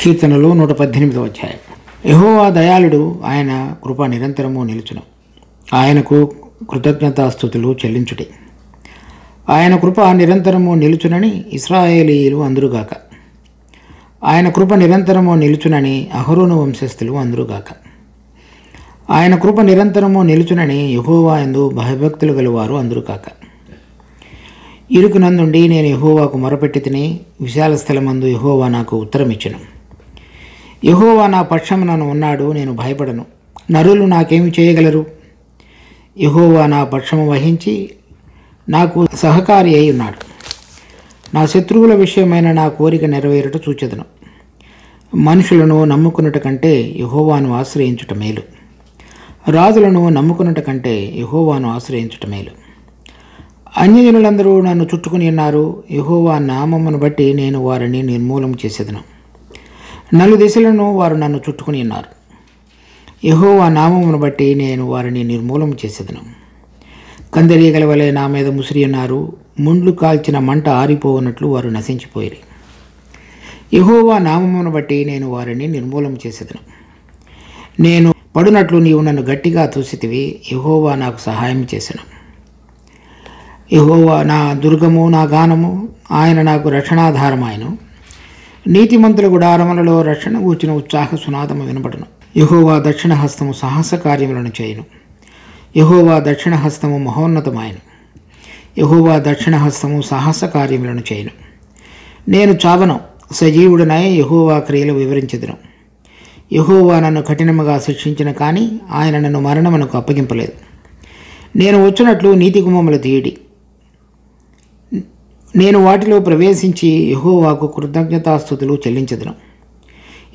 కీర్తనలు 118వ అధ్యాయం. యెహోవా దయాళుడు, ఆయన కృప నిరంతరము నిలుచును. ఆయనకు కృతజ్ఞతాస్తుతులు చెల్లించుడి. ఆయన కృప నిరంతరము నిలుచునని ఇశ్రాయేలీయులు అందురుగాక. ఆయన కృప నిరంతరము నిలుచునని అహరోను వంశస్థులు అందురుగాక. ఆయన కృప నిరంతరము నిలుచునని యెహోవా యందు భయభక్తులు గలవారు అందురుగాక. ఇరుకునందుండి నేను యెహోవాకు మొరపెట్టి తిని, విశాల స్థలమందు యెహోవా నాకు ఉత్తరమిచ్చెను. యెహోవా నా పక్షమున ఉన్నాడు, నేను భయపడను. నరులు నాకేమి చేయగలరు? యెహోవా నా పక్షము వహించి నాకు సహకారి అయి ఉన్నాడు. నా శత్రువుల విషయమైన నా కోరిక నెరవేరుట చూచెదను. మనుషులను నమ్ముకున్నట కంటే యెహోవాను ఆశ్రయించుట మేలు. రాజులను నమ్ముకున్నట కంటే యెహోవాను ఆశ్రయించుట మేలు. అన్యజనులందరూ నన్ను చుట్టుకుని ఉన్నారు. యెహోవా నామమును బట్టి నేను వారిని నిర్మూలన చేసేదను. నలుదిశలను వారు నన్ను చుట్టుకుని ఉన్నారు. యెహోవా నామమును బట్టి నేను వారిని నిర్మూలన చేసేదను. కందరీగల వలె నా మీద ముసిరి ఉన్నారు. ముండ్లు కాల్చిన మంట ఆరిపోవునట్లు వారు నశించిపోయిరి. యెహోవా నామమును బట్టి నేను వారిని నిర్మూలన చేసేదను. నేను పడునట్లు నీవు నన్ను గట్టిగా తోసితివి. యెహోవా నాకు సహాయం చేసెను. యెహోవా నా దుర్గము, నా గానము, ఆయన నాకు రక్షణాధారమాయను. నీతిమంతుల గుడారములలో రక్షణ గూర్చిన ఉత్సాహ సునాదము వినబడును. యెహోవా దక్షిణ హస్తము సాహస కార్యములను చేయును. యెహోవా దక్షిణ హస్తము మహోన్నతమాయను. యెహోవా దక్షిణ హస్తము సాహస కార్యములను చేయును. నేను చావను, సజీవుడనై యెహోవా క్రియలు వివరించెదను. యెహోవా నన్ను కఠినముగా శిక్షించిన కానీ ఆయన నన్ను మరణమునకు అప్పగింపలేదు. నేను వచ్చినట్లు నీతి గుమ్మములు తీయడి. నేను వాటిలో ప్రవేశించి యెహోవాకు కృతజ్ఞతాస్తుతులు చెల్లించెదను.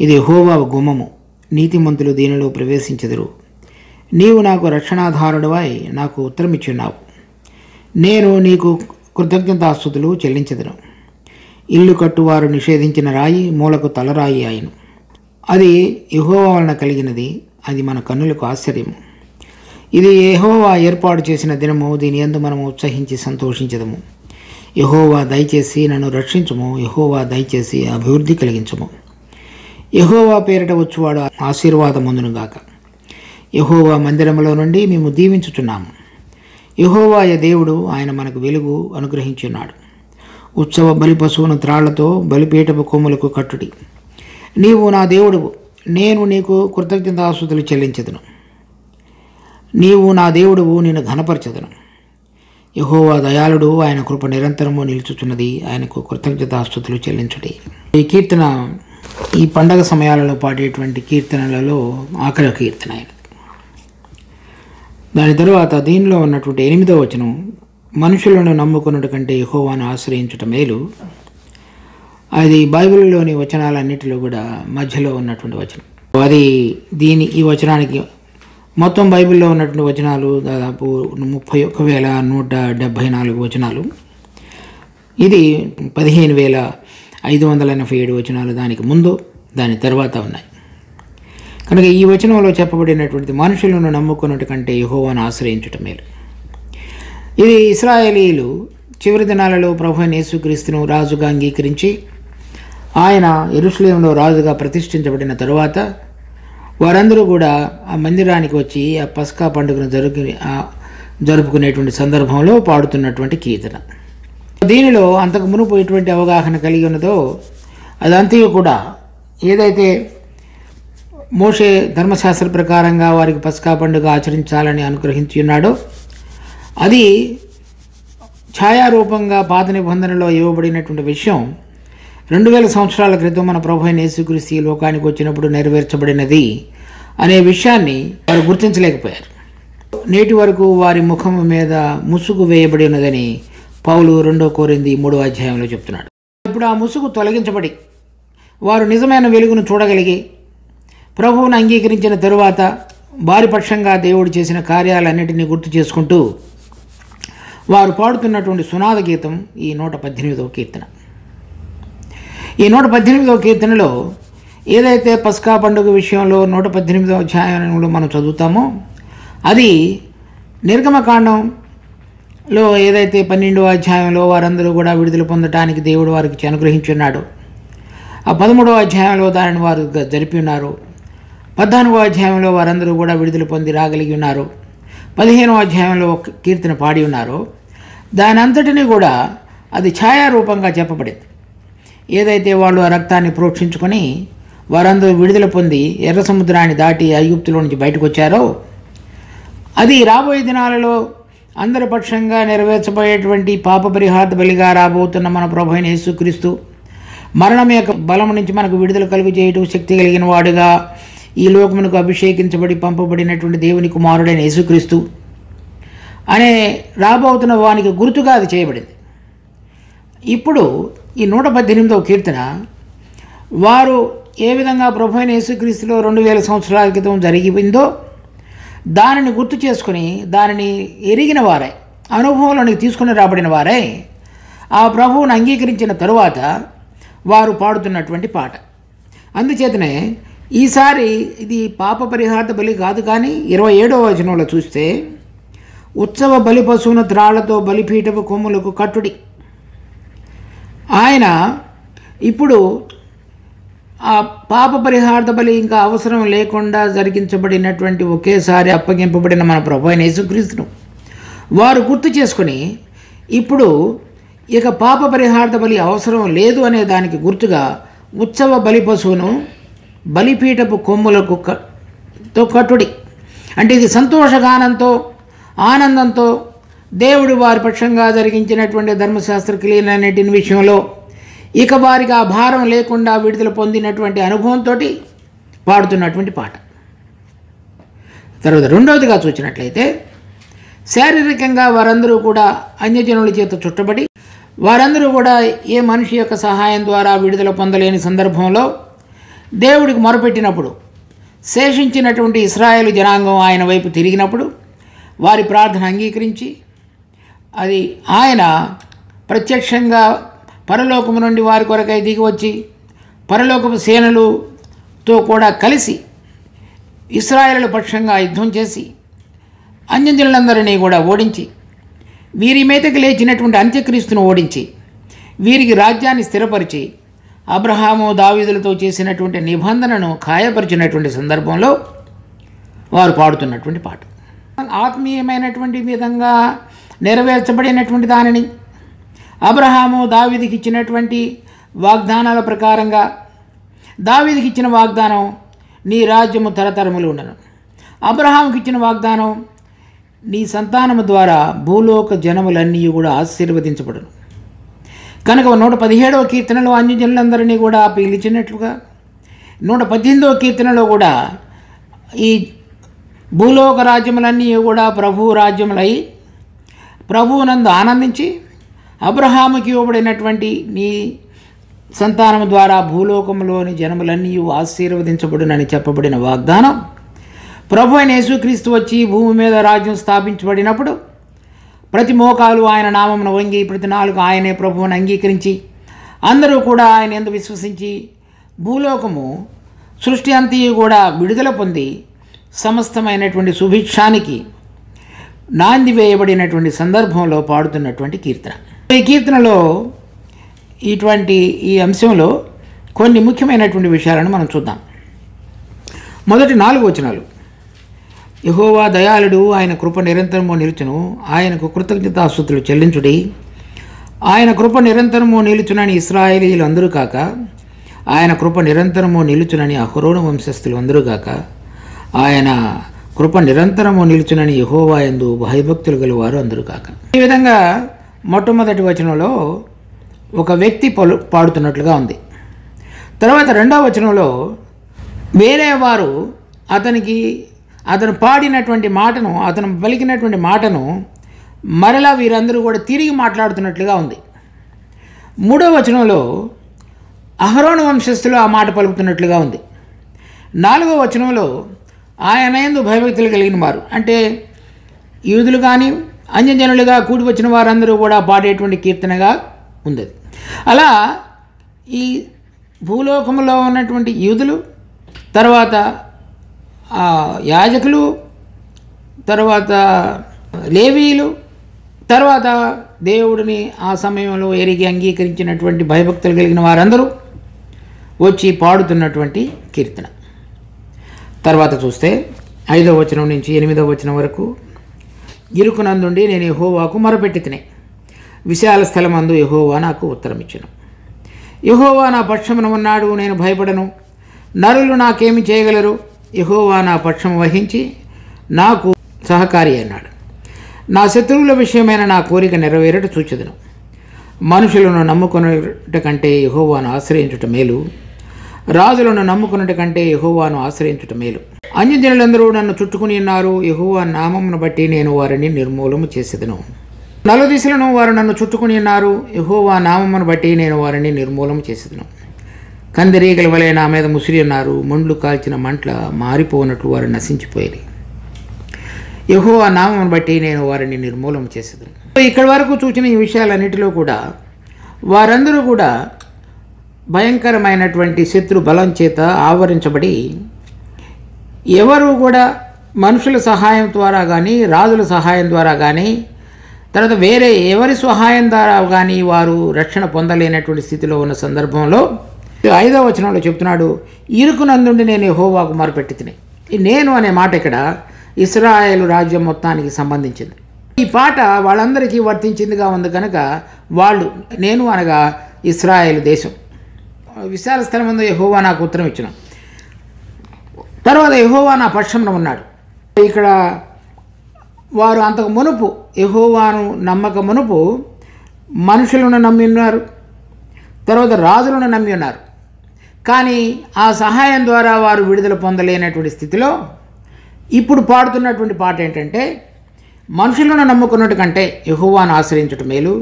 ఇది యెహోవా గుమ్మము, నీతిమంతులు దీనిలో ప్రవేశించెదరు. నీవు నాకు రక్షణాధారుడవై నాకు ఉత్తరమిచ్చున్నావు. నేను నీకు కృతజ్ఞతాస్తుతులు చెల్లించెదను. ఇల్లు కట్టువారు నిషేధించిన రాయి మూలకు తలరాయి ఆయను. అది యెహోవా వలన కలిగినది, అది మన కన్నులకు ఆశ్చర్యము. ఇది యెహోవా ఏర్పాటు చేసిన దినము, దీని యందు మనము ఉత్సహించి సంతోషించదము. యెహోవా దయచేసి నన్ను రక్షించుము. యెహోవా దయచేసి అభివృద్ధి కలిగించుము. యెహోవా పేరిట వచ్చువాడు ఆశీర్వాదముందునుగాక. యెహోవా మందిరములో నుండి మేము దీవించుచున్నాము. యెహోవాయ దేవుడు, ఆయన మనకు వెలుగు అనుగ్రహించున్నాడు. ఉత్సవ బలి పశువును త్రాళ్లతో బలిపీఠపు కొమ్ములకు కట్టుడి. నీవు నా దేవుడువు, నేను నీకు కృతజ్ఞతాస్తుతులు చెల్లించెదను. నీవు నా దేవుడువు, నేను ఘనపరచెదను. యెహోవా దయాళుడు, ఆయన కృప నిరంతరము నిలుచుచున్నది. ఆయనకు కృతజ్ఞతాస్తుతులు చెల్లించుడి. ఈ కీర్తన ఈ పండగ సమయాలలో పాడేటువంటి కీర్తనలలో ఆఖరి కీర్తన. దాని తరువాత దీనిలో ఉన్నటువంటి 8వ వచనం, మనుషులను నమ్ముకున్నట కంటే యెహోవాను ఆశ్రయించుట మేలు. అది బైబిల్లోని వచనాలన్నిటిలో కూడా మధ్యలో ఉన్నటువంటి వచనం. అది ఈ వచనానికి మొత్తం బైబిల్లో ఉన్నటువంటి వచనాలు దాదాపు 31,174 వచనాలు. ఇది 15,587 వచనాలు దానికి ముందు, దాని తర్వాత ఉన్నాయి. కనుక ఈ వచనంలో చెప్పబడినటువంటి మనుషులను నమ్ముకున్నట్టు కంటే యెహోవాను ఆశ్రయించుట మేలు. ఇది ఇశ్రాయేలీయులు చివరి దినాలలో ప్రభువైన యేసుక్రీస్తును రాజుగా అంగీకరించి ఆయన యెరూషలేములో రాజుగా ప్రతిష్ఠించబడిన తరువాత వారందరూ కూడా ఆ మందిరానికి వచ్చి ఆ పస్కా పండుగను జరుపుకునేటువంటి సందర్భంలో పాడుతున్నటువంటి కీర్తన. దీనిలో అంతకు మునుపు ఎటువంటి అవగాహన కలిగి ఉన్నదో అదంతా కూడా ఏదైతే మోషే ధర్మశాస్త్ర ప్రకారంగా వారికి పస్కా పండుగ ఆచరించాలని అనుగ్రహించి ఉన్నాడో అది ఛాయారూపంగా పాత నిబంధనలో ఇవ్వబడినటువంటి విషయం 2000 సంవత్సరాల క్రితం మన ప్రభువైన యేసుక్రీస్తు ఈ లోకానికి వచ్చినప్పుడు నెరవేర్చబడినది అనే విషయాన్ని వారు గుర్తించలేకపోయారు. నేటి వరకు వారి ముఖము మీద ముసుగు వేయబడి ఉన్నదని పౌలు 2 కొరింథీ 3వ అధ్యాయంలో చెప్తున్నాడు. ఇప్పుడు ఆ ముసుగు తొలగించబడి వారు నిజమైన వెలుగును చూడగలిగి ప్రభువును అంగీకరించిన తరువాత వారి పక్షంగా దేవుడు చేసిన కార్యాలన్నిటినీ గుర్తు చేసుకుంటూ వారు పాడుతున్నటువంటి సునాద గీతం ఈ 118వ కీర్తన. ఈ 118వ కీర్తనలో ఏదైతే పస్కా పండుగ విషయంలో 118వ అధ్యాయంలో మనం చదువుతామో అది నిర్గమకాండంలో ఏదైతే 12వ అధ్యాయంలో వారందరూ కూడా విడుదల పొందటానికి దేవుడు వారికి అనుగ్రహించున్నాడు ఆ 13వ అధ్యాయంలో దానిని వారు జరిపి ఉన్నారు. 14వ అధ్యాయంలో వారందరూ కూడా విడుదల పొంది రాగలిగి ఉన్నారు. 15వ అధ్యాయంలో కీర్తన పాడి ఉన్నారు. దాని అంతటినీ కూడా అది ఛాయారూపంగా చెప్పబడింది. ఏదైతే వాళ్ళు ఆ రక్తాన్ని ప్రోక్షించుకొని వారందరూ విడుదల పొంది ఎర్ర సముద్రాన్ని దాటి ఐగుప్తులో నుంచి బయటకు వచ్చారో, అది రాబోయే దినాలలో అందరి పక్షంగా నెరవేర్చబోయేటువంటి పాప పరిహార బలిగా రాబోతున్న మన ప్రభు అయిన యేసుక్రీస్తు మరణం యొక్క బలం నుంచి మనకు విడుదల కలుగు చేయటం శక్తి కలిగిన వాడుగా ఈ లోకమునకు అభిషేకించబడి పంపబడినటువంటి దేవుని కుమారుడైన యేసుక్రీస్తు అనే రాబోతున్న వానికి గుర్తుగా అది చేయబడింది. ఇప్పుడు ఈ 118వ కీర్తన వారు ఏ విధంగా ప్రభు అయిన యేసుక్రీస్తులో 2000 సంవత్సరాల క్రితం జరిగిపోయిందో దానిని గుర్తు చేసుకుని దానిని ఎరిగిన వారై అనుభవంలోనికి తీసుకుని రాబడిన వారై ఆ ప్రభువును అంగీకరించిన తరువాత వారు పాడుతున్నటువంటి పాట. అందుచేతనే ఈసారి ఇది పాప పరిహార బలి కాదు, కానీ 27వ వచనంలో చూస్తే ఉత్సవ బలి పశువును త్రాళ్లతో బలిపీఠపు కొమ్ములకు కట్టుడి. ఆయన ఇప్పుడు ఆ పాప పరిహార బలి ఇంకా అవసరం లేకుండా జరిగించబడినటువంటి ఒకేసారి అప్పగింపబడిన మన ప్రభు అయిన యేసుక్రీస్తును వారు గుర్తు చేసుకుని ఇప్పుడు ఇక పాప పరిహార బలి అవసరం లేదు అనే దానికి గుర్తుగా ఉత్సవ బలి పశువును బలిపీఠపు కొమ్ములకు కట్టుడి. అంటే ఇది సంతోషగానంతో ఆనందంతో దేవుడు వారి పక్షంగా జరిగించినటువంటి ధర్మశాస్త్ర క్రియలన్నిటిని విషయంలో ఇక వారికి ఆ భారం లేకుండా విడుదల పొందినటువంటి అనుభవంతో పాడుతున్నటువంటి పాట. తర్వాత రెండవదిగా చూసినట్లయితే శారీరకంగా వారందరూ కూడా అన్యజనుల చేత చుట్టబడి వారందరూ కూడా ఏ మనిషి యొక్క సహాయం ద్వారా విడుదల పొందలేని సందర్భంలో దేవుడికి మొరపెట్టినప్పుడు శేషించినటువంటి ఇశ్రాయేలు జనాంగం ఆయన వైపు తిరిగినప్పుడు వారి ప్రార్థన అంగీకరించి అది ఆయన ప్రత్యక్షంగా పరలోకము నుండి వారి కొరకై దిగి వచ్చి పరలోకపు సేనలతో కూడా కలిసి ఇశ్రాయేలు పక్షంగా యుద్ధం చేసి అన్యజనులందరినీ కూడా ఓడించి వీరి మీదకి లేచినటువంటి అంత్యక్రీస్తును ఓడించి వీరికి రాజ్యాన్ని స్థిరపరిచి అబ్రహాము దావీదులతో చేసినటువంటి నిబంధనను ఖాయపరిచినటువంటి సందర్భంలో వారు పాడుతున్నటువంటి పాట. ఆత్మీయమైనటువంటి విధంగా నెరవేర్చబడినటువంటి దానిని అబ్రహాము దావీదుకి ఇచ్చినటువంటి వాగ్దానాల ప్రకారంగా దావీదుకి ఇచ్చిన వాగ్దానం నీ రాజ్యము తరతరములు ఉండను. అబ్రహాముకి ఇచ్చిన వాగ్దానం నీ సంతానము ద్వారా భూలోక జనములన్నీ కూడా ఆశీర్వదించబడును. కనుక 117వ కీర్తనలో అన్యజనులందరినీ కూడా పిలిచినట్లుగా 118వ కీర్తనలో కూడా ఈ భూలోక రాజ్యములన్నీ కూడా ప్రభు రాజ్యములై ప్రభువునందు ఆనందించి అబ్రహాముకి ఇవ్వబడినటువంటి నీ సంతానము ద్వారా భూలోకంలోని జనములన్నీ ఆశీర్వదించబడునని చెప్పబడిన వాగ్దానం ప్రభు అయిన యేసుక్రీస్తు వచ్చి భూమి మీద రాజ్యం స్థాపించబడినప్పుడు ప్రతి మోకాలు ఆయన నామమును వంగి ప్రతి నాలుగు ఆయనే ప్రభువుని అంగీకరించి అందరూ కూడా ఆయన యందు విశ్వసించి భూలోకము సృష్టి అంతయు కూడా విడుదల పొంది సమస్తమైనటువంటి సుభిక్షానికి నాంది వేయబడినటువంటి సందర్భంలో పాడుతున్నటువంటి కీర్తన. ఈ కీర్తనలో ఈ అంశంలో కొన్ని ముఖ్యమైనటువంటి విషయాలను మనం చూద్దాం. మొదటి 4 వచనాలు, యెహోవా దయాళుడు, ఆయన కృప నిరంతరము నిలుచును, ఆయనకు కృతజ్ఞతాస్తుతులు చెల్లించుడి. ఆయన కృప నిరంతరము నిలుచునని ఇశ్రాయేలీయులు అందరూ కాక, ఆయన కృప నిరంతరము నిలుచునని అహరోను వంశస్థులు అందరూ కాక, ఆయన కృప నిరంతరము నిలుచునని యెహోవా యందు భయభక్తులు గలవారు అందరూ కాక. ఈ విధంగా మొట్టమొదటి వచనంలో ఒక వ్యక్తి పాడుతున్నట్లుగా ఉంది. తర్వాత 2వ వచనంలో వేరే వారు అతను పాడినటువంటి మాటను, అతను పలికినటువంటి మాటను మరలా వీరందరూ కూడా తిరిగి మాట్లాడుతున్నట్లుగా ఉంది. 3వ వచనంలో అహరోను వంశస్థులు ఆ మాట పలుకుతున్నట్లుగా ఉంది. 4వ వచనంలో ఆయన యందు భయభక్తులు కలిగిన వారు, అంటే యూదులు కానీ అన్యజనులుగా కూడి వచ్చిన వారందరూ కూడా పాడేటువంటి కీర్తనగా ఉంది. అలా ఈ భూలోకంలో ఉన్నటువంటి యూదులు, తర్వాత యాజకులు, తర్వాత లేవీయులు, తర్వాత దేవుడిని ఆ సమయంలో ఎరిగి అంగీకరించినటువంటి భయభక్తులు కలిగిన వారందరూ వచ్చి పాడుతున్నటువంటి కీర్తన. తర్వాత చూస్తే 5వ వచనం నుంచి 8వ వచనం వరకు, ఇరుకునందుండి నేను యెహోవాకు మొరపెట్టితిని, విశాల స్థలమందు యెహోవా నాకు ఉత్తరం ఇచ్చెను. యెహోవా నా పక్షమున ఉన్నాడు, నేను భయపడను. నరులు నాకేమి చేయగలరు? యెహోవా నా పక్షం వహించి నాకు సహకారి అన్నాడు. నా శత్రువుల విషయమైన నా కోరిక నెరవేరట చూచెదను. మనుషులను నమ్ముకొనుట కంటే యెహోవాను ఆశ్రయించుట మేలు, రాజులను నమ్ముకొనుట కంటే యెహోవాను ఆశ్రయించుట మేలు. అన్యజనులందరూ నన్ను చుట్టుకుని ఉన్నారు, యెహోవా నామమును బట్టి నేను వారిని నిర్మూలము చేసేదను. నలుదిశలను వారు నన్ను చుట్టుకుని ఉన్నారు, యెహోవా నామమును బట్టి నేను వారిని నిర్మూలము చేసేదను. కందిరీగల వలె నా మీద ముసిరి ఉన్నారు, ముండ్లు కాల్చిన మంటల మారిపోనట్లు వారు నశించిపోయేది. యెహోవా నామమును బట్టి నేను వారిని నిర్మూలన చేసేది. ఇక్కడి వరకు చూసిన ఈ విషయాలన్నిటిలో కూడా వారందరూ కూడా భయంకరమైనటువంటి శత్రు బలం చేత ఆవరించబడి ఎవరు కూడా మనుషుల సహాయం ద్వారా కానీ, రాజుల సహాయం ద్వారా కానీ, తర్వాత వేరే ఎవరి సహాయం ద్వారా కానీ వారు రక్షణ పొందలేనటువంటి స్థితిలో ఉన్న సందర్భంలో 5వ వచనంలో చెప్తున్నాడు, ఇరుకునందుండి నేను యెహోవాకు మొరపెట్టితిని. ఈ నేను అనే మాట ఇక్కడ ఇశ్రాయేలు రాజ్యం మొత్తానికి సంబంధించింది. ఈ పాట వాళ్ళందరికీ వర్తించిందిగా ఉంది కనుక వాళ్ళు, నేను అనగా ఇశ్రాయేలు దేశం, విశాల స్థలం ముందు యెహోవా నాకు ఉత్తరం ఇచ్చిన. తర్వాత యెహోవా నా పక్షంలో ఉన్నాడు. ఇక్కడ వారు అంతకు మునుపు యెహోవాను నమ్మక మునుపు మనుషులను నమ్మి ఉన్నారు, తర్వాత రాజులను నమ్మి ఉన్నారు. కానీ ఆ సహాయం ద్వారా వారు విడుదల పొందలేనటువంటి స్థితిలో ఇప్పుడు పాడుతున్నటువంటి పాట ఏంటంటే, మనుషులను నమ్ముకున్నట్టు కంటే యెహోవాను ఆశ్రయించటం మేలు,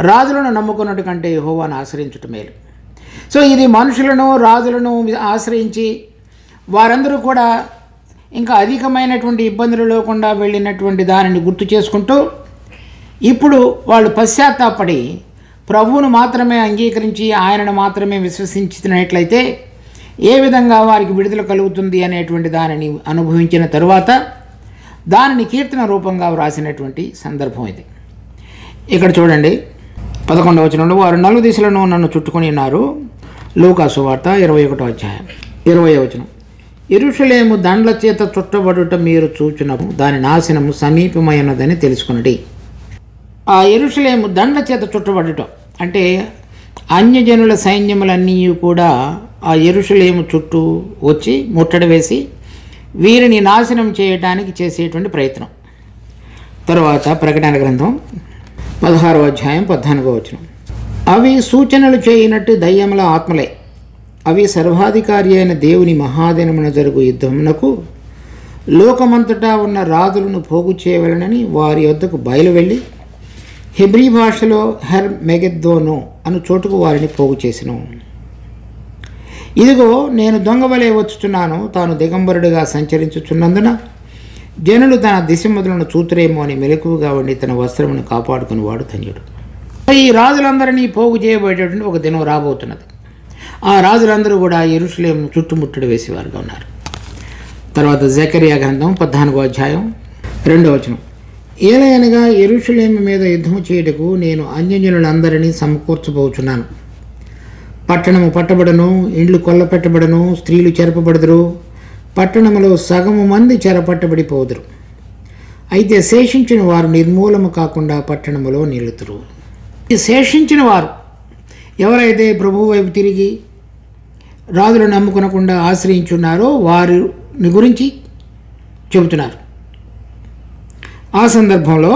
రాజులను నమ్ముకున్నట్టు కంటే యెహోవాను ఆశ్రయించటం మేలు. సో ఇది మనుషులను రాజులను ఆశ్రయించి వారందరూ కూడా ఇంకా అధికమైనటువంటి ఇబ్బందులు లేకుండా వెళ్ళినటువంటి దానిని గుర్తు చేసుకుంటూ ఇప్పుడు వాళ్ళు పశ్చాత్తాపడి ప్రభువును మాత్రమే అంగీకరించి ఆయనను మాత్రమే విశ్వసించినట్లయితే ఏ విధంగా వారికి విడుదల కలుగుతుంది అనేటువంటి దానిని అనుభవించిన తరువాత దానిని కీర్తన రూపంగా వ్రాసినటువంటి సందర్భం ఇది. ఇక్కడ చూడండి 11వ వచనంలో, వారు నలుదిశలను నన్ను చుట్టుకొని ఉన్నారు. లూకా సువార్త 21వ అధ్యాయం 20వ వచనం, యెరూషలేము దండ్ల చేత చుట్టబడుట మీరు చూచునప్పుడు దాని నాశనము సమీపమైనదని తెలుసుకున్నది. ఆ యెరూషలేము దండ్ల చేత చుట్టబడటం అంటే అన్యజనుల సైన్యములన్నీ కూడా ఆ యెరూషలేము చుట్టూ వచ్చి ముట్టడి వేసి వీరిని నాశనం చేయడానికి చేసేటువంటి ప్రయత్నం. తర్వాత ప్రకటన గ్రంథం 16వ అధ్యాయం 14వ వచనం, అవి సూచనలు చేయనట్టు దయ్యముల ఆత్మలే, అవి సర్వాధికారి అయిన దేవుని మహాదినమున జరుగు యుద్ధమునకు లోకమంతటా ఉన్న రాజులను పోగు చేయవలనని వారి వద్దకు బయలువెళ్ళి హెబ్రీ భాషలో హెర్ మెగెద్దోను అను చోటుకు వారిని పోగు చేసెను. ఇదిగో నేను దొంగవలే వచ్చుచున్నాను, తాను దిగంబరుడిగా సంచరించుచున్నందున జనులు తన దిశములను చూతురేమో అని మెలకువగా ఉండి తన వస్త్రమును కాపాడుకుని వాడు ధన్యుడు. ఈ రాజులందరినీ పోగు చేయబడేటువంటి ఒక దినం రాబోతున్నది. ఆ రాజులందరూ కూడా యెరూషలేము చుట్టుముట్టడి వేసేవారుగా ఉన్నారు. తర్వాత జకరియా గ్రంథం 14వ అధ్యాయం 2వ వచనం, ఏలయనగా యెరూషలేము మీద యుద్ధము చేయుటకు నేను అన్యజనులందరినీ సమకూర్చబోచున్నాను. పట్టణము పట్టబడను, ఇండ్లు కొల్లపెట్టబడను, స్త్రీలు చెరపబడదురు, పట్టణములో సగము మంది చెరపట్టబడిపోదురు. అయితే శేషించిన వారు నిర్మూలము కాకుండా పట్టణములో నిలుతురు. ఈ శేషించిన వారు ఎవరైతే ప్రభువు వైపు తిరిగి రాజులను నమ్ముకొనకుండా ఆశ్రయించున్నారో వారిని గురించి చెబుతున్నారు. ఆ సందర్భంలో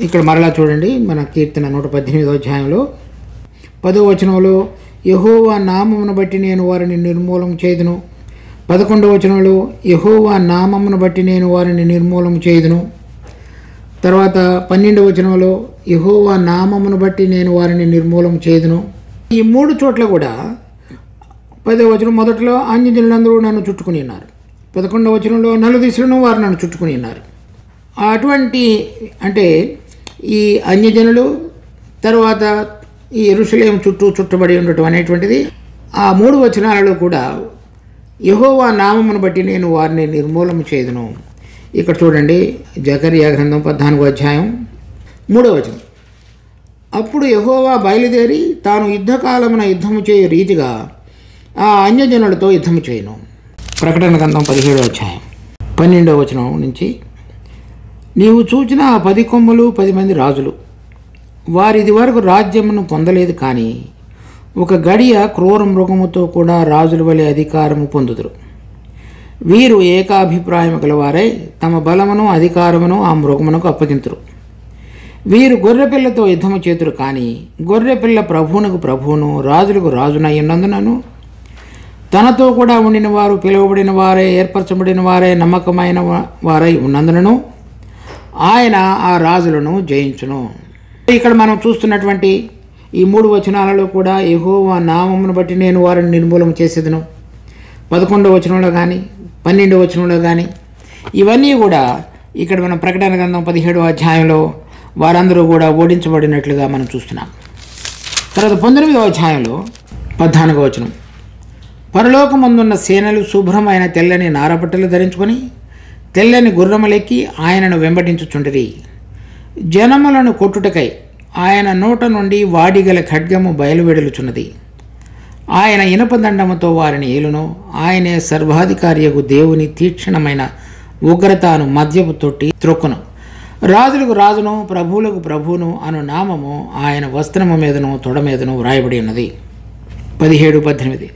ఇక్కడ మరలా చూడండి, మన కీర్తన 118వ అధ్యాయంలో 10వ వచనంలో, యెహోవా నామమును బట్టి నేను వారిని నిర్మూలం చేయుదును. 11వ వచనంలో, యెహోవా నామమును బట్టి నేను వారిని నిర్మూలం చేయుదును. తర్వాత 12వ వచనంలో, యెహోవా నామమును బట్టి నేను వారిని నిర్మూలం చేయుదును. ఈ 3 చోట్ల కూడా 10వ వచనం మొదట్లో అన్యజనులందరూ నన్ను చుట్టుకుని ఉన్నారు, 11వ వచనంలో నలుదిశలను వారు నన్ను చుట్టుకుని ఉన్నారు. అటువంటి అంటే ఈ అన్యజనులు తర్వాత ఈ యెరూషలేము చుట్టూ చుట్టబడి ఉండటం అనేటువంటిది ఆ 3 వచనాలలో కూడా యెహోవా నామమును బట్టి నేను వారిని నిర్మూలన చేయుదును. ఇక్కడ చూడండి, జకరియా గ్రంథం 14వ అధ్యాయం 3వ వచనం, అప్పుడు యెహోవా బయలుదేరి తాను యుద్ధకాలమున యుద్ధము చేయు రీతిగా ఆ అన్యజనులతో యుద్ధము చేయను. ప్రకటన గ్రంథం 17వ అధ్యాయం 12వ వచనం నుంచి, నీవు చూచిన ఆ 10 కొమ్ములు 10 మంది రాజులు, వారిది వరకు రాజ్యమును పొందలేదు, కానీ ఒక గడియ క్రూర మృగముతో కూడా రాజుల వలె అధికారము పొందుదురు. వీరు ఏకాభిప్రాయం గలవారై తమ బలమును అధికారమును ఆ మృగమునకు అప్పగింతురు. వీరు గొర్రెపిల్లతో యుద్ధము చేతురు, కానీ గొర్రెపిల్ల ప్రభువునకు ప్రభువును రాజులకు రాజునై ఉన్నందునను తనతో కూడా ఉండిన వారు పిలువబడిన వారే ఏర్పరచబడిన వారే నమ్మకమైన వారై ఉన్నందునను ఆయన ఆ రాజులను జయించును. ఇక్కడ మనం చూస్తున్నటువంటి ఈ 3 వచనాలలో కూడా యెహోవా నామమును బట్టి నేను వారిని నిర్మూలన చేసేదను, 11వ వచనంలో కానీ 12వ వచనంలో కానీ, ఇవన్నీ కూడా ఇక్కడ మనం ప్రకటన గ్రంథం 17వ అధ్యాయంలో వారందరూ కూడా ఓడించబడినట్లుగా మనం చూస్తున్నాం. తర్వాత 19వ అధ్యాయంలో 14వ వచనం, పరలోకమందున్న సేనలు శుభ్రమైన తెల్లని నారబట్టలు ధరించుకొని తెల్లని గుర్రములెక్కి ఆయనను వెంబడించుచుండిరి. జనములను కొట్టుటకై ఆయన నోట నుండి వాడిగల ఖడ్గము బయలువెడలుచున్నది. ఆయన ఇనపదండముతో వారిని ఏలును. ఆయనే సర్వాధికారియగు దేవుని తీక్షణమైన ఉగ్రతను మద్యపు తొట్టి త్రొక్కును. రాజులకు రాజును ప్రభువులకు ప్రభువును అను నామము ఆయన వస్త్రము మీదను తొడ మీదను వ్రాయబడి ఉన్నది. 17-18,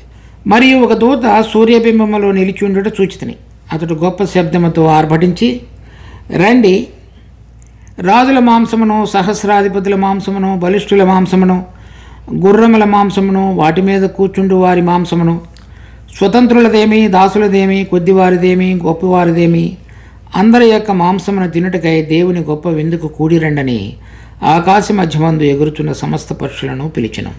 మరియు ఒక దూత సూర్యబింబములో నిలిచి ఉండుట చూచితిని. అతడు గొప్ప శబ్దముతో ఆర్భటించి, రండి, రాజుల మాంసమును సహస్రాధిపతుల మాంసమును బలిష్ఠుల మాంసమును గుర్రముల మాంసమును వాటి మీద కూర్చుండు వారి మాంసమును స్వతంత్రులదేమి దాసులదేమి కొద్దివారిదేమి గొప్పవారిదేమి అందరి యొక్క మాంసమును తినుటకై దేవుని గొప్ప విందుకు కూడిరండని ఆకాశ మధ్యమందు ఎగురుచున్న సమస్త పక్షులను పిలిచెను.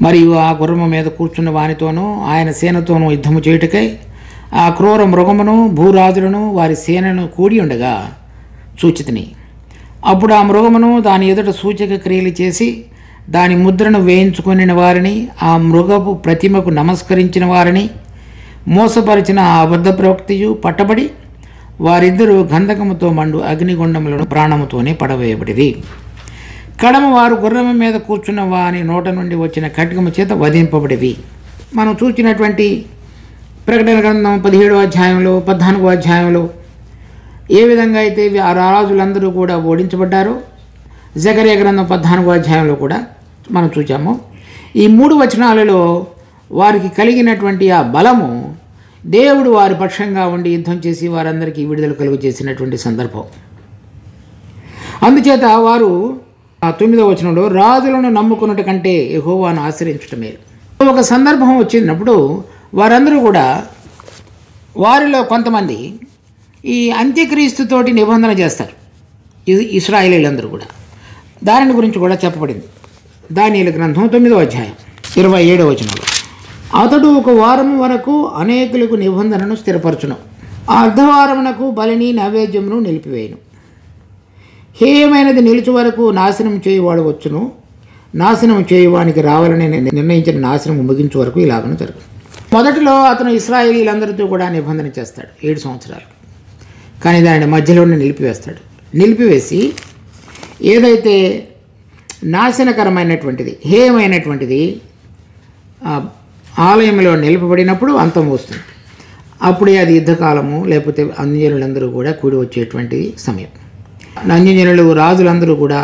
మరియు ఆ గుర్రము మీద కూర్చున్న వానితోనూ ఆయన సేనతోనూ యుద్ధము చేయుటకై ఆ క్రూర మృగమును భూరాజులను వారి సేనను కూడి ఉండగా చూచితిని. అప్పుడు ఆ మృగమును దాని ఎదుట సూచక క్రియలు చేసి దాని ముద్రను వేయించుకొనిన వారిని, ఆ మృగపు ప్రతిమకు నమస్కరించిన వారిని మోసపరిచిన ఆ అబద్ధ ప్రవక్తయు పట్టబడి వారిద్దరూ గంధకముతో మండు అగ్నిగుండములను ప్రాణముతోనే పడవేయబడిరి. కడమ వారు గుర్రము మీద కూర్చున్న వాని నోట నుండి వచ్చిన ఖడ్గము చేత వధింపబడివి. మనం చూసినటువంటి ప్రకటన గ్రంథం 17వ అధ్యాయంలో 14వ అధ్యాయంలో ఏ విధంగా అయితే ఆ రాజులందరూ కూడా ఓడించబడ్డారో జకర్యా గ్రంథం 14వ అధ్యాయంలో కూడా మనం చూసాము. ఈ 3 వచనాలలో వారికి కలిగినటువంటి ఆ బలము దేవుడు వారి పక్షంగా ఉండి యుద్ధం చేసి వారందరికీ విడుదల కలుగు చేసినటువంటి సందర్భం. అందుచేత వారు 9వ వచనంలో రాజులను నమ్ముకున్నట కంటే యెహోవాను ఆశ్రయించుట మేలు. ఒక సందర్భం వచ్చినప్పుడు వారందరూ కూడా వారిలో కొంతమంది ఈ అంత్యక్రీస్తుతోటి నిబంధన చేస్తారు. ఇశ్రాయేలీలందరూ కూడా దానిని గురించి కూడా చెప్పబడింది. దానియేలు గ్రంథం 9వ అధ్యాయం 27వ వచనంలో, అతడు 1 వారం వరకు అనేకులకు నిబంధనను స్థిరపరచును, ఆ అర్ధవారమునకు బలిని నైవేద్యమును నిలిపివేయును. హేయమైనది నిలుచు వరకు నాశనం చేయువాడు వచ్చును, నాశనం చేయువానికి రావాలని నిర్ణయించిన నాశనం ముగించే వరకు ఇలాగను జరుగును. మొదటిలో అతను ఇశ్రాయేలీలందరితో కూడా నిబంధన చేస్తాడు 7 సంవత్సరాలు. కానీ దానిని మధ్యలోనే నిలిపివేస్తాడు. నిలిపివేసి ఏదైతే నాశనకరమైనటువంటిది హేయమైనటువంటిది ఆలయంలో నిలపబడినప్పుడు అంతం వస్తుంది. అప్పుడే అది యుద్ధకాలము, లేకపోతే అన్యజనులందరూ కూడా కూడి వచ్చేటువంటి సమయం. అన్యజనులు రాజులందరూ కూడా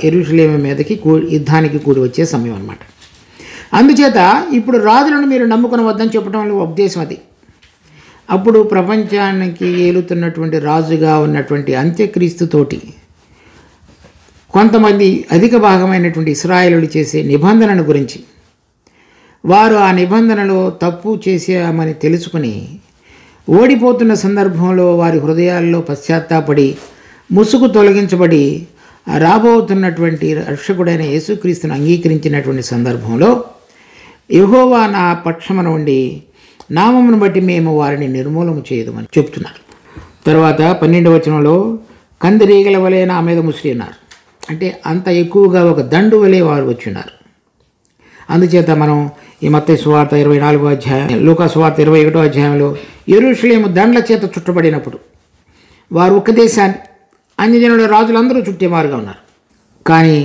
యెరూషలేము మీదకి యుద్ధానికి కూడి వచ్చే సమయం అన్నమాట. అందుచేత ఇప్పుడు రాజులను మీరు నమ్ముకొనవద్దని చెప్పడం ఉద్దేశం అది. అప్పుడు ప్రపంచానికి ఏలుతున్నటువంటి రాజుగా ఉన్నటువంటి అంత్యక్రీస్తుతోటి కొంతమంది అధిక భాగమైనటువంటి ఇశ్రాయేలీయులు చేసే నిబంధనను గురించి, వారు ఆ నిబంధనలో తప్పు చేశామని తెలుసుకుని ఓడిపోతున్న సందర్భంలో వారి హృదయాల్లో పశ్చాత్తాపడి ముసుగు తొలగించబడి రాబోతున్నటువంటి రక్షకుడైన యేసుక్రీస్తును అంగీకరించినటువంటి సందర్భంలో యెహోవా నా పక్షమున ఉండి నామమును బట్టి మేము వారిని నిర్మూలన చేయదమని చెప్తున్నారు. తర్వాత 12వ వచనంలో కందిరీగల వలె నా మీద ముసిరి ఉన్నారు. అంటే అంత ఎక్కువగా ఒక దండు వలె వారు వచ్చి ఉన్నారు. అందుచేత మనం ఈ మత్తయి సువార్త 24వ అధ్యాయం, లూకా సువార్త 21వ అధ్యాయంలో యెరూషలేము దండ్ల చేత చుట్టబడినప్పుడు వారు ఒక దేశాన్ని అన్యజనుల రాజులందరూ చుట్టేవారుగా ఉన్నారు. కానీ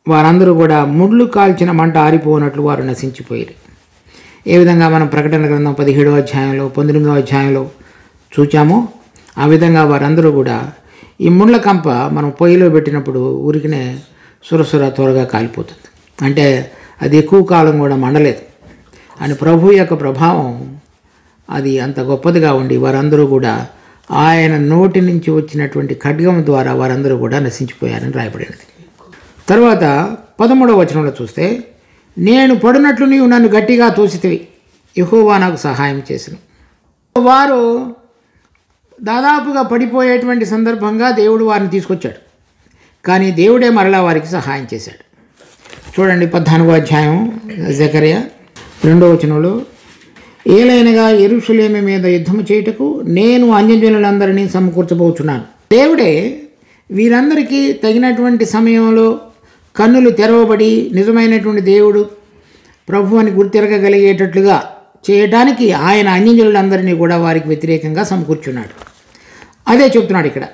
వారందరూ కూడా ముళ్ళు కాల్చిన మంట ఆరిపోనట్లు వారు నశించిపోయారు. ఏ విధంగా మనం ప్రకటన గ్రంథం 17వ అధ్యాయంలో 19వ అధ్యాయంలో చూచామో ఆ విధంగా వారందరూ కూడా ఈ ముండ్ల కంప మనం పొయ్యిలో పెట్టినప్పుడు ఊరికినే సురసుర త్వరగా కాలిపోతుంది, అంటే అది ఎక్కువ కాలం కూడా మండలేదు అని ప్రభు యొక్క ప్రభావం అది అంత గొప్పదిగా ఉండి వారందరూ కూడా ఆయన నోటి నుంచి వచ్చినటువంటి ఖడ్గం ద్వారా వారందరూ కూడా నశించిపోయారని రాయబడినది. తర్వాత 13వ వచనంలో చూస్తే, నేను పడినట్లు నీవు నన్ను గట్టిగా తోసితివి, యెహోవా నాకు సహాయం చేసెను. వారు దాదాపుగా పడిపోయేటువంటి సందర్భంగా దేవుడు వారిని తీసుకొచ్చాడు, కానీ దేవుడే మరలా వారికి సహాయం చేశాడు. చూడండి 14వ అధ్యాయం జకర్యా 2వ వచనంలో, ఏలైనగా యెరూషలేము మీద యుద్ధము చేయుటకు నేను అన్యజనులందరినీ సమకూర్చబోచున్నాను. దేవుడే వీరందరికీ తగినటువంటి సమయంలో కన్నులు తెరవబడి నిజమైనటువంటి దేవుడు ప్రభు అని గుర్తిరగగలిగేటట్లుగా చేయడానికి ఆయన అన్యజనులందరినీ కూడా వారికి వ్యతిరేకంగా సమకూర్చున్నాడు. అదే చెప్తున్నాడు ఇక్కడ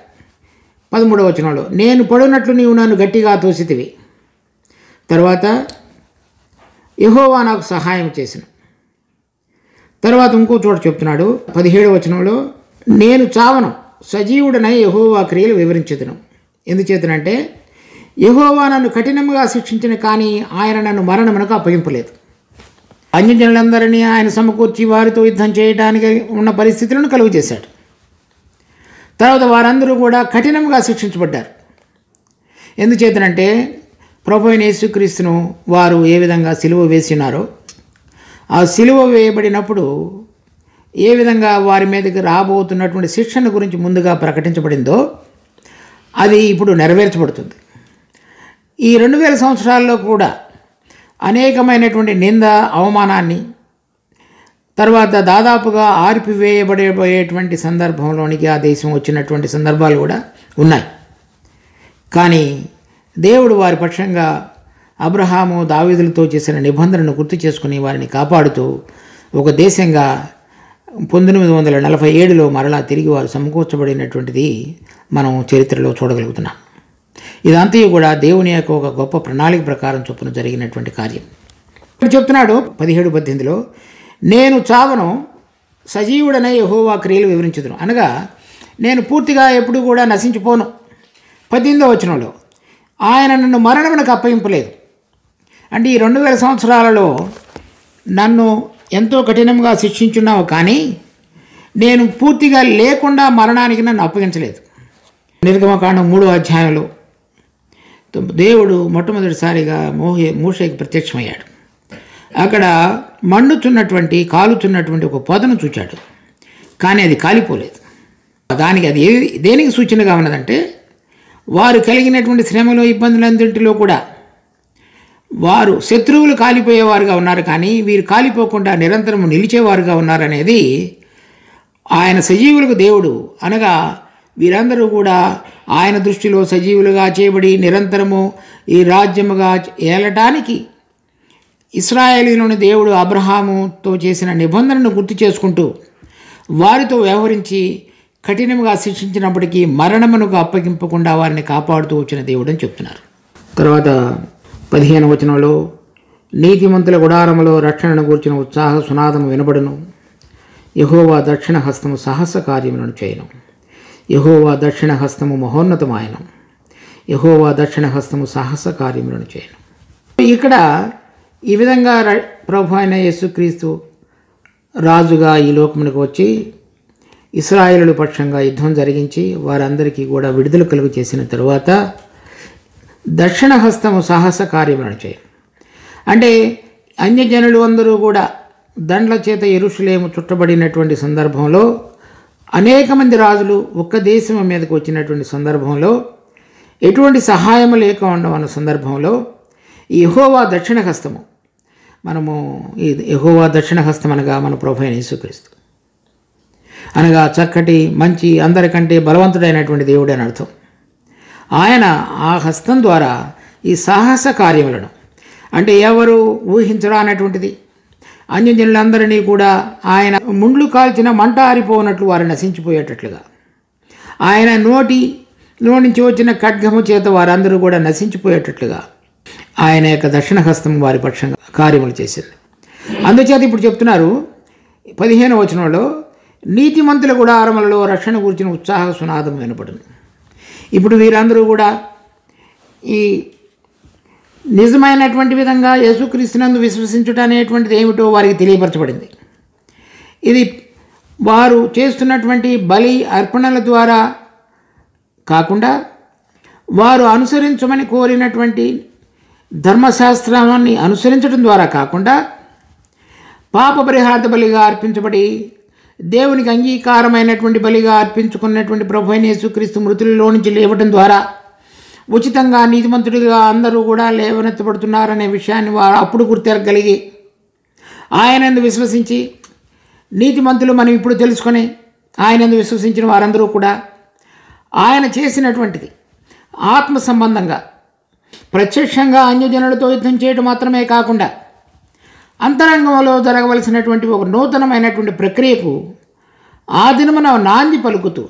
13వ వచనంలో, నేను పడినట్లు నీవు నన్ను గట్టిగా తోసితివి. తర్వాత యెహోవా నాకు సహాయం చేసెను. తర్వాత ఇంకో చోట చెప్తున్నాడు 17వ వచనంలో, నేను చావను, సజీవుడనై యెహోవా క్రియలు వివరించెదను. ఎందుచేతనంటే యెహోవా నన్ను కఠినంగా శిక్షించిన, కానీ ఆయన నన్ను మరణమునకు అప్పగింపలేదు. అన్యజనులందరినీ ఆయన సమకూర్చి వారితో యుద్ధం చేయడానికి ఉన్న పరిస్థితులను కలుగు చేశాడు. తర్వాత వారందరూ కూడా కఠినంగా శిక్షించబడ్డారు. ఎందుచేతనంటే ప్రభు అయిన యేసుక్రీస్తును వారు ఏ విధంగా సిలువ వేసినారో, ఆ సిలువ వేయబడినప్పుడు ఏ విధంగా వారి మీదకి రాబోతున్నటువంటి శిక్షణ గురించి ముందుగా ప్రకటించబడిందో అది ఇప్పుడు నెరవేర్చబడుతుంది. ఈ 2000 సంవత్సరాల్లో కూడా అనేకమైనటువంటి నింద, అవమానాన్ని తర్వాత దాదాపుగా ఆర్పివేయబడబోయేటువంటి సందర్భంలోనికి ఆ దేశం వచ్చినటువంటి సందర్భాలు కూడా ఉన్నాయి. కానీ దేవుడు వారి పక్షంగా అబ్రహాము దావీదులతో చేసిన నిబంధనను గుర్తు చేసుకుని వారిని కాపాడుతూ ఒక దేశంగా 1947లో మరలా తిరిగి వారు సమకూర్చబడినటువంటిది మనం చరిత్రలో చూడగలుగుతున్నాం. ఇదంతా కూడా దేవుని యొక్క ఒక గొప్ప ప్రణాళిక ప్రకారం చొప్పున జరిగినటువంటి కార్యం. ఇప్పుడు చెప్తున్నాడు 17-18లో, నేను చావను, సజీవుడనై యెహోవా క్రియలు వివరించుదును. అనగా నేను పూర్తిగా ఎప్పుడు కూడా నశించిపోను. 18వ వచనంలో, ఆయన నన్ను మరణమునకు అప్పగింపలేదు. అంటే ఈ 2000 సంవత్సరాలలో నన్ను ఎంతో కఠినంగా శిక్షించున్నావు, కానీ నేను పూర్తిగా లేకుండా మరణానికి నన్ను అప్పగించలేదు. నిర్గమకాండం 3వ అధ్యాయంలో దేవుడు మొట్టమొదటిసారిగా మోషేకి ప్రత్యక్షమయ్యాడు. అక్కడ మండుతున్నటువంటి కాలుతున్నటువంటి ఒక పొదను చూచాడు, కానీ అది కాలిపోలేదు. దానికి అది దేనికి సూచనగా ఉన్నదంటే, వారు కలిగినటువంటి శ్రమలో ఇబ్బందులందరిలో కూడా వారు శత్రువులు కాలిపోయేవారుగా ఉన్నారు, కానీ వీరు కాలిపోకుండా నిరంతరము నిలిచేవారుగా ఉన్నారనేది ఆయన సజీవులకు దేవుడు. అనగా వీరందరూ కూడా ఆయన దృష్టిలో సజీవులుగా చేయబడి నిరంతరము ఈ రాజ్యముగా ఏలటానికి ఇశ్రాయేలీలోని దేవుడు అబ్రహాముతో చేసిన నిబంధనను గుర్తు చేసుకుంటూ వారితో వ్యవహరించి కఠినంగా శిక్షించినప్పటికీ మరణమునకు అప్పగింపకుండా వారిని కాపాడుతూ వచ్చిన దేవుడు అని చెప్తున్నారు. తర్వాత 15వ వచనంలో, నీతిమంతుల గుడారములో రక్షణను గూర్చిన ఉత్సాహ సునాదము వినబడును, యెహోవా దక్షిణ హస్తము సాహస కార్యములను చేయను, యెహోవా దక్షిణ హస్తము మహోన్నతమాయను, యెహోవా దక్షిణ హస్తము సాహస కార్యములను చేయను. ఇక్కడ ఈ విధంగా ప్రభు అయిన యేసుక్రీస్తు రాజుగా ఈ లోకమునకు వచ్చి ఇశ్రాయేలు పక్షంగా యుద్ధం జరిగించి వారందరికీ కూడా విడుదల కలుగు చేసిన తరువాత దక్షిణ హస్తము సాహస కార్యములను చేయను. అంటే అన్యజనులు అందరూ కూడా దండ్ల చేత యెరూషలేము చుట్టబడినటువంటి సందర్భంలో అనేక మంది రాజులు ఒక్క దేశం మీదకు వచ్చినటువంటి సందర్భంలో ఎటువంటి సహాయం లేక ఉండవన్న సందర్భంలో ఈ యెహోవా దక్షిణ హస్తము, మనము ఈ యెహోవా దక్షిణ హస్తం అనగా మన ప్రభువైన యేసుక్రీస్తు అనగా చక్కటి మంచి అందరికంటే బలవంతుడైనటువంటి దేవుడు అని అర్థం. ఆయన ఆ హస్తం ద్వారా ఈ సాహస కార్యములను, అంటే ఎవరు ఊహించరానటువంటిది, అన్యజనులందరినీ కూడా ఆయన ముండ్లు కాల్చిన మంట ఆరిపోనట్లు వారు నశించిపోయేటట్లుగా, ఆయన నోటిలో నుంచి వచ్చిన ఖడ్గము చేత వారందరూ కూడా నశించిపోయేటట్లుగా ఆయన యొక్క దక్షిణ హస్తం వారి పక్షంగా కార్యములు చేసింది. అందుచేత ఇప్పుడు చెప్తున్నారు 15వ వచనంలో, నీతిమంతుల గుడారములలో రక్షణ గురించిన ఉత్సాహ సునాదం వినపడును. ఇప్పుడు వీరందరూ కూడా ఈ నిజమైనటువంటి విధంగా యేసుక్రీస్తునందు విశ్వసించుట అనేటువంటిది ఏమిటో వారికి తెలియపరచబడింది. ఇది వారు చేస్తున్నటువంటి బలి అర్పణల ద్వారా కాకుండా, వారు అనుసరించమని కోరినటువంటి ధర్మశాస్త్రాన్ని అనుసరించడం ద్వారా కాకుండా, పాప పరిహార్థ బలిగా అర్పించబడి దేవునికి అంగీకారమైనటువంటి బలిగా అర్పించుకున్నటువంటి ప్రభువైన యేసుక్రీస్తు మృతులలో నుంచి లేవటం ద్వారా ఉచితంగా నీతిమంతుడిగా అందరూ కూడా లేవనెత్తబడుతున్నారనే విషయాన్ని వారు అప్పుడు గుర్తెరగలిగి ఆయనందు విశ్వసించి, నీతిమంతులు మనం ఇప్పుడు తెలుసుకొని ఆయనందు విశ్వసించిన వారందరూ కూడా ఆయన చేసినటువంటిది ఆత్మ సంబంధంగా ప్రత్యక్షంగా అన్యజనులతో యుద్ధం చేయడం మాత్రమే కాకుండా అంతరంగంలో జరగవలసినటువంటి ఒక నూతనమైనటువంటి ప్రక్రియకు ఆ దినమున నాంది పలుకుతూ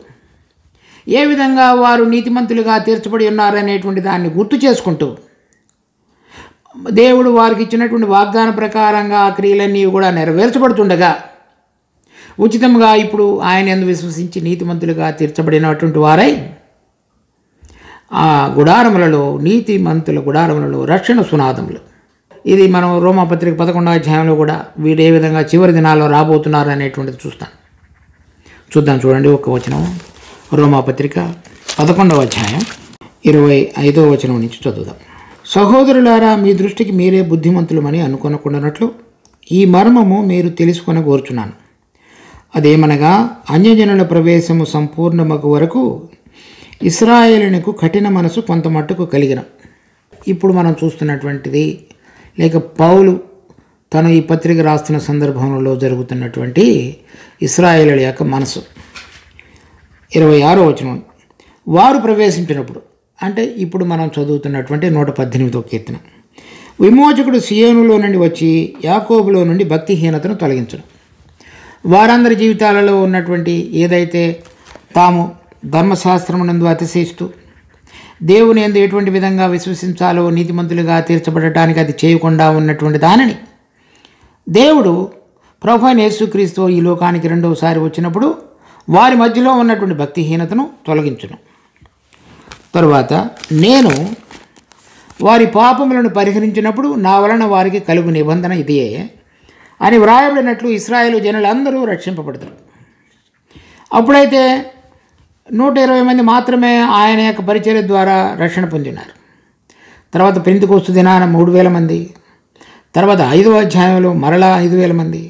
ఏ విధంగా వారు నీతిమంతులుగా తీర్చబడి ఉన్నారనేటువంటి దాన్ని గుర్తు చేసుకుంటూ, దేవుడు వారికి ఇచ్చినటువంటి వాగ్దాన ప్రకారంగా ఆ క్రియలన్నీ కూడా నెరవేర్చబడుతుండగా ఉచితంగా ఇప్పుడు ఆయన యందు విశ్వసించి నీతిమంతులుగా తీర్చబడినటువంటి వారై ఆ గుడారములలో, నీతిమంతుల గుడారములలో రక్షణ సునాదములు. ఇది మనం రోమాపత్రిక 11వ అధ్యాయంలో కూడా వీడు ఏ విధంగా చివరి దినాల్లో రాబోతున్నారు అనేటువంటిది చూద్దాం. చూడండి, ఒక వచనం, రోమాపత్రిక 11వ అధ్యాయం 25వ వచనం నుంచి చదువుదాం. సహోదరులారా, మీ దృష్టికి మీరే బుద్ధిమంతులమని అనుకొనకుండానట్లు ఈ మర్మము మీరు తెలుసుకొని కోరుచున్నాను. అదేమనగా, అన్యజనుల ప్రవేశము సంపూర్ణమగు వరకు ఇశ్రాయేలునకు కఠిన మనసు కొంత మట్టుకు కలిగిన. ఇప్పుడు మనం చూస్తున్నటువంటిది, లేక పౌలు తను ఈ పత్రిక రాస్తున్న సందర్భంలో జరుగుతున్నటువంటి ఇశ్రాయేలుల యొక్క మనసు. 26వ వచనం, వారు ప్రవేశించినప్పుడు, అంటే ఇప్పుడు మనం చదువుతున్నటువంటి 118వ కీర్తన, విమోచకుడు సియోనులో నుండి వచ్చి యాకోబులో నుండి భక్తిహీనతను తొలగించడం. వారందరి జీవితాలలో ఉన్నటువంటి ఏదైతే తాము ధర్మశాస్త్రమునందు అతిశయిస్తూ దేవుని యందు ఎటువంటి విధంగా విశ్వసించాలో, నీతిమంతులుగా తీర్చబడటానికి అది చేయకుండా ఉన్నటువంటి దానిని దేవుడు ప్రభువైన యేసుక్రీస్తు ఈ లోకానికి రెండవసారి వచ్చినప్పుడు వారి మధ్యలో ఉన్నటువంటి భక్తిహీనతను తొలగించును. తరువాత, నేను వారి పాపములను పరిహరించినప్పుడు నా వలన వారికి కలుగు నిబంధన ఇదే అని వ్రాయబడినట్లు ఇశ్రాయేలు జనులందరూ రక్షింపబడతారు. అప్పుడైతే 120 మంది మాత్రమే ఆయన యొక్క పరిచర్య ద్వారా రక్షణ పొందినారు. తర్వాత పెంతెకోస్తు దినాన 3000 మంది, తర్వాత 5వ అధ్యాయంలో మరలా 5000 మంది,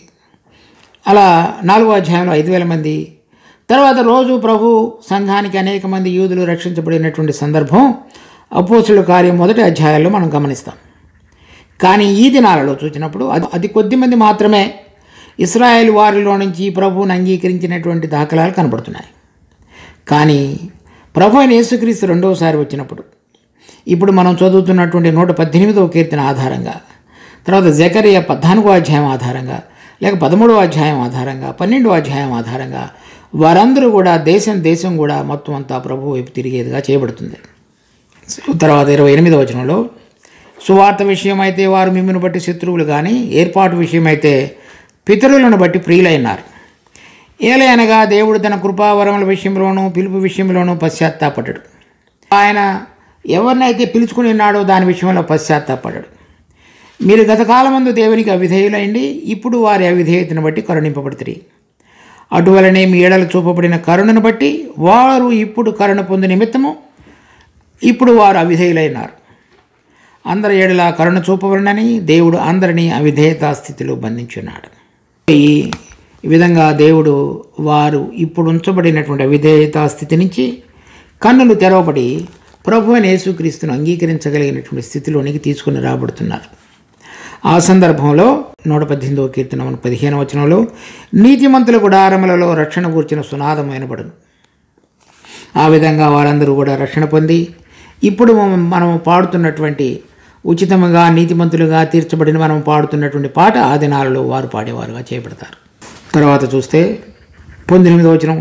అలా 4వ అధ్యాయంలో 5000 మంది, తర్వాత రోజు ప్రభు సంఘానికి అనేక మంది యూదులు రక్షించబడినటువంటి సందర్భం అపోస్తలుల కార్యం 1వ అధ్యాయాల్లో మనం గమనిస్తాం. కానీ ఈ దినాలలో చూసినప్పుడు అది కొద్ది మంది మాత్రమే ఇశ్రాయేల్ వారిలో నుంచి ప్రభువుని అంగీకరించినటువంటి దాఖలాలు కనబడుతున్నాయి. కానీ ప్రభు అయిన యేసుక్రీస్తు రెండవసారి వచ్చినప్పుడు, ఇప్పుడు మనం చదువుతున్నటువంటి 118వ కీర్తన ఆధారంగా, తర్వాత జకరియా 14వ అధ్యాయం ఆధారంగా, లేక 13వ అధ్యాయం ఆధారంగా, 12వ అధ్యాయం ఆధారంగా వారందరూ కూడా దేశం కూడా మొత్తం అంతా ప్రభు వైపు తిరిగేదిగా చేయబడుతుంది. తర్వాత 28వ వచనంలో, సువార్త విషయమైతే వారు మిమ్మల్ని బట్టి శత్రువులు కానీ, ఏర్పాటు విషయమైతే పితరులను బట్టి ప్రియులైనారు. ఏలయనగా దేవుడు తన కృపావరముల విషయంలోనూ పిలుపు విషయంలోనూ పశ్చాత్తాపడ్డాడు. ఆయన ఎవరినైతే పిలుచుకుని ఉన్నాడో దాని విషయంలో పశ్చాత్తాపడ్డాడు. మీరు గతకాలమందు దేవునికి అవిధేయులైండి, ఇప్పుడు వారి అవిధేయతను బట్టి కరుణింపబడుతుంది. అటువలనే మీ ఏడలు చూపబడిన కరుణను బట్టి వారు ఇప్పుడు కరుణ పొందు నిమిత్తము ఇప్పుడు వారు అవిధేయులైనారు. అందరి ఏడలా కరుణ చూపబడినని దేవుడు అందరినీ అవిధేయతా స్థితిలో బంధించున్నాడు. ఈ విధంగా దేవుడు వారు ఇప్పుడు ఉంచబడినటువంటి అవిధేయతా స్థితి నుంచి కన్నులు తెరవబడి ప్రభువైన యేసుక్రీస్తును అంగీకరించగలిగినటువంటి స్థితిలోనికి తీసుకుని రాబడుతున్నారు. ఆ సందర్భంలో 118వ కీర్తన 15వ వచనంలో, నీతిమంతుల గుడారములలో రక్షణ గూర్చిన సునాదం వినబడును. ఆ విధంగా వారందరూ కూడా రక్షణ పొంది ఇప్పుడు మనం పాడుతున్నటువంటి ఉచితముగా నీతిమంతులుగా తీర్చబడిన మనం పాడుతున్నటువంటి పాట ఆ దినాలలో వారు పాడేవారుగా చేయబడతారు. తర్వాత చూస్తే 19వ వచనం,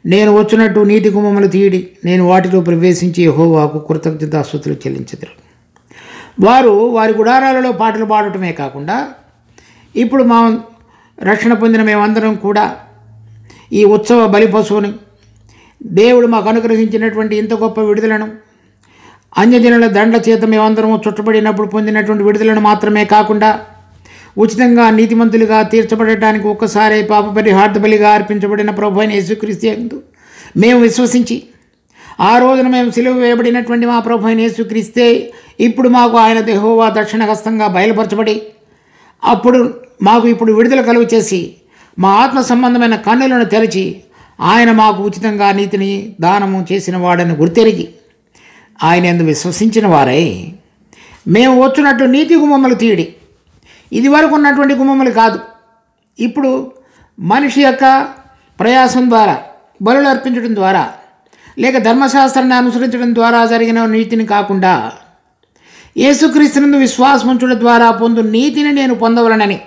నేను వచ్చినట్టు నీతి గుమ్మములు తీయడి, నేను వాటిలో ప్రవేశించి యెహోవాకు కృతజ్ఞతాస్తుతులు చెల్లించెదరు. వారు వారి గుడారాలలో పాటలు పాడటమే కాకుండా ఇప్పుడు మా రక్షణ పొందిన మేమందరం కూడా ఈ ఉత్సవ బలి పశువుని, దేవుడు మాకు అనుగ్రహించినటువంటి ఇంత గొప్ప విడుదలను, అన్యజనుల దండ్ల చేత మేమందరము చుట్టబడినప్పుడు పొందినటువంటి విడుదలను మాత్రమే కాకుండా ఉచితంగా నీతిమంతులుగా తీర్చబడటానికి ఒక్కసారి పాప పరిహార్థ బలిగా అర్పించబడిన ప్రభు అయిన యేసుక్రీస్తు యందు మేము విశ్వసించి ఆ రోజున మేము సిలువ వేయబడినటువంటి మా ప్రభు అయిన యేసుక్రీస్తే ఇప్పుడు మాకు ఆయన యెహోవా దక్షిణ హస్తంగా బయలుపరచబడి అప్పుడు మాకు ఇప్పుడు విడుదల కలుగు చేసి మా ఆత్మ సంబంధమైన కన్నులను తెరిచి ఆయన మాకు ఉచితంగా నీతిని దానము చేసిన వాడని గుర్తెరిగి ఆయన యందు విశ్వసించిన వారై మేము వచ్చినట్టు నీతి గుమ్మములు తీయడి. ఇది వరకు ఉన్నటువంటి గుమ్మములు కాదు. ఇప్పుడు మనిషి యొక్క ప్రయాసం ద్వారా, బలులు అర్పించడం ద్వారా, లేక ధర్మశాస్త్రాన్ని అనుసరించడం ద్వారా జరిగిన నీతిని కాకుండా యేసుక్రీస్తునందు విశ్వాసం ఉంచడం ద్వారా పొందు నీతిని నేను పొందవలనని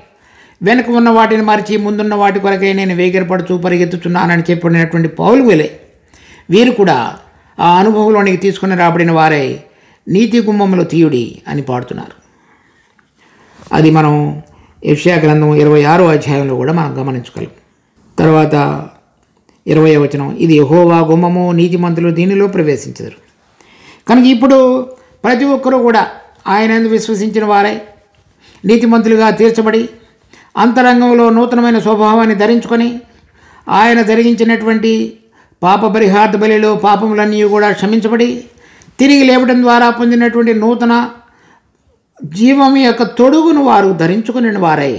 వెనుక ఉన్న వాటిని మరిచి ముందున్న వాటి కొరకై నేను వేగిరపడుతూ పరిగెత్తుతున్నానని చెప్పినటువంటి పౌలు వేలే వీరు కూడా ఆ అనుభవంలోనికి తీసుకుని రాబడిన వారే నీతి గుమ్మములు తీయుడి అని పాడుతున్నారు. అది మనం యెషయా గ్రంథం 26వ అధ్యాయంలో కూడా మనం గమనించగలం. తర్వాత 20వ వచనం, ఇది యెహోవా గుమ్మము, నీతిమంతులు దీనిలో ప్రవేశించరు. కనుక ఇప్పుడు ప్రతి ఒక్కరూ కూడా ఆయన యందు విశ్వసించిన వారై నీతిమంతులుగా తీర్చబడి అంతరంగంలో నూతనమైన స్వభావాన్ని ధరించుకొని ఆయన జరిగించినటువంటి పాప పరిహార్థ బలిలో పాపములన్నీ కూడా క్షమించబడి తిరిగి లేవడం ద్వారా పొందినటువంటి నూతన జీవం యొక్క తొడుగును వారు ధరించుకుని వారై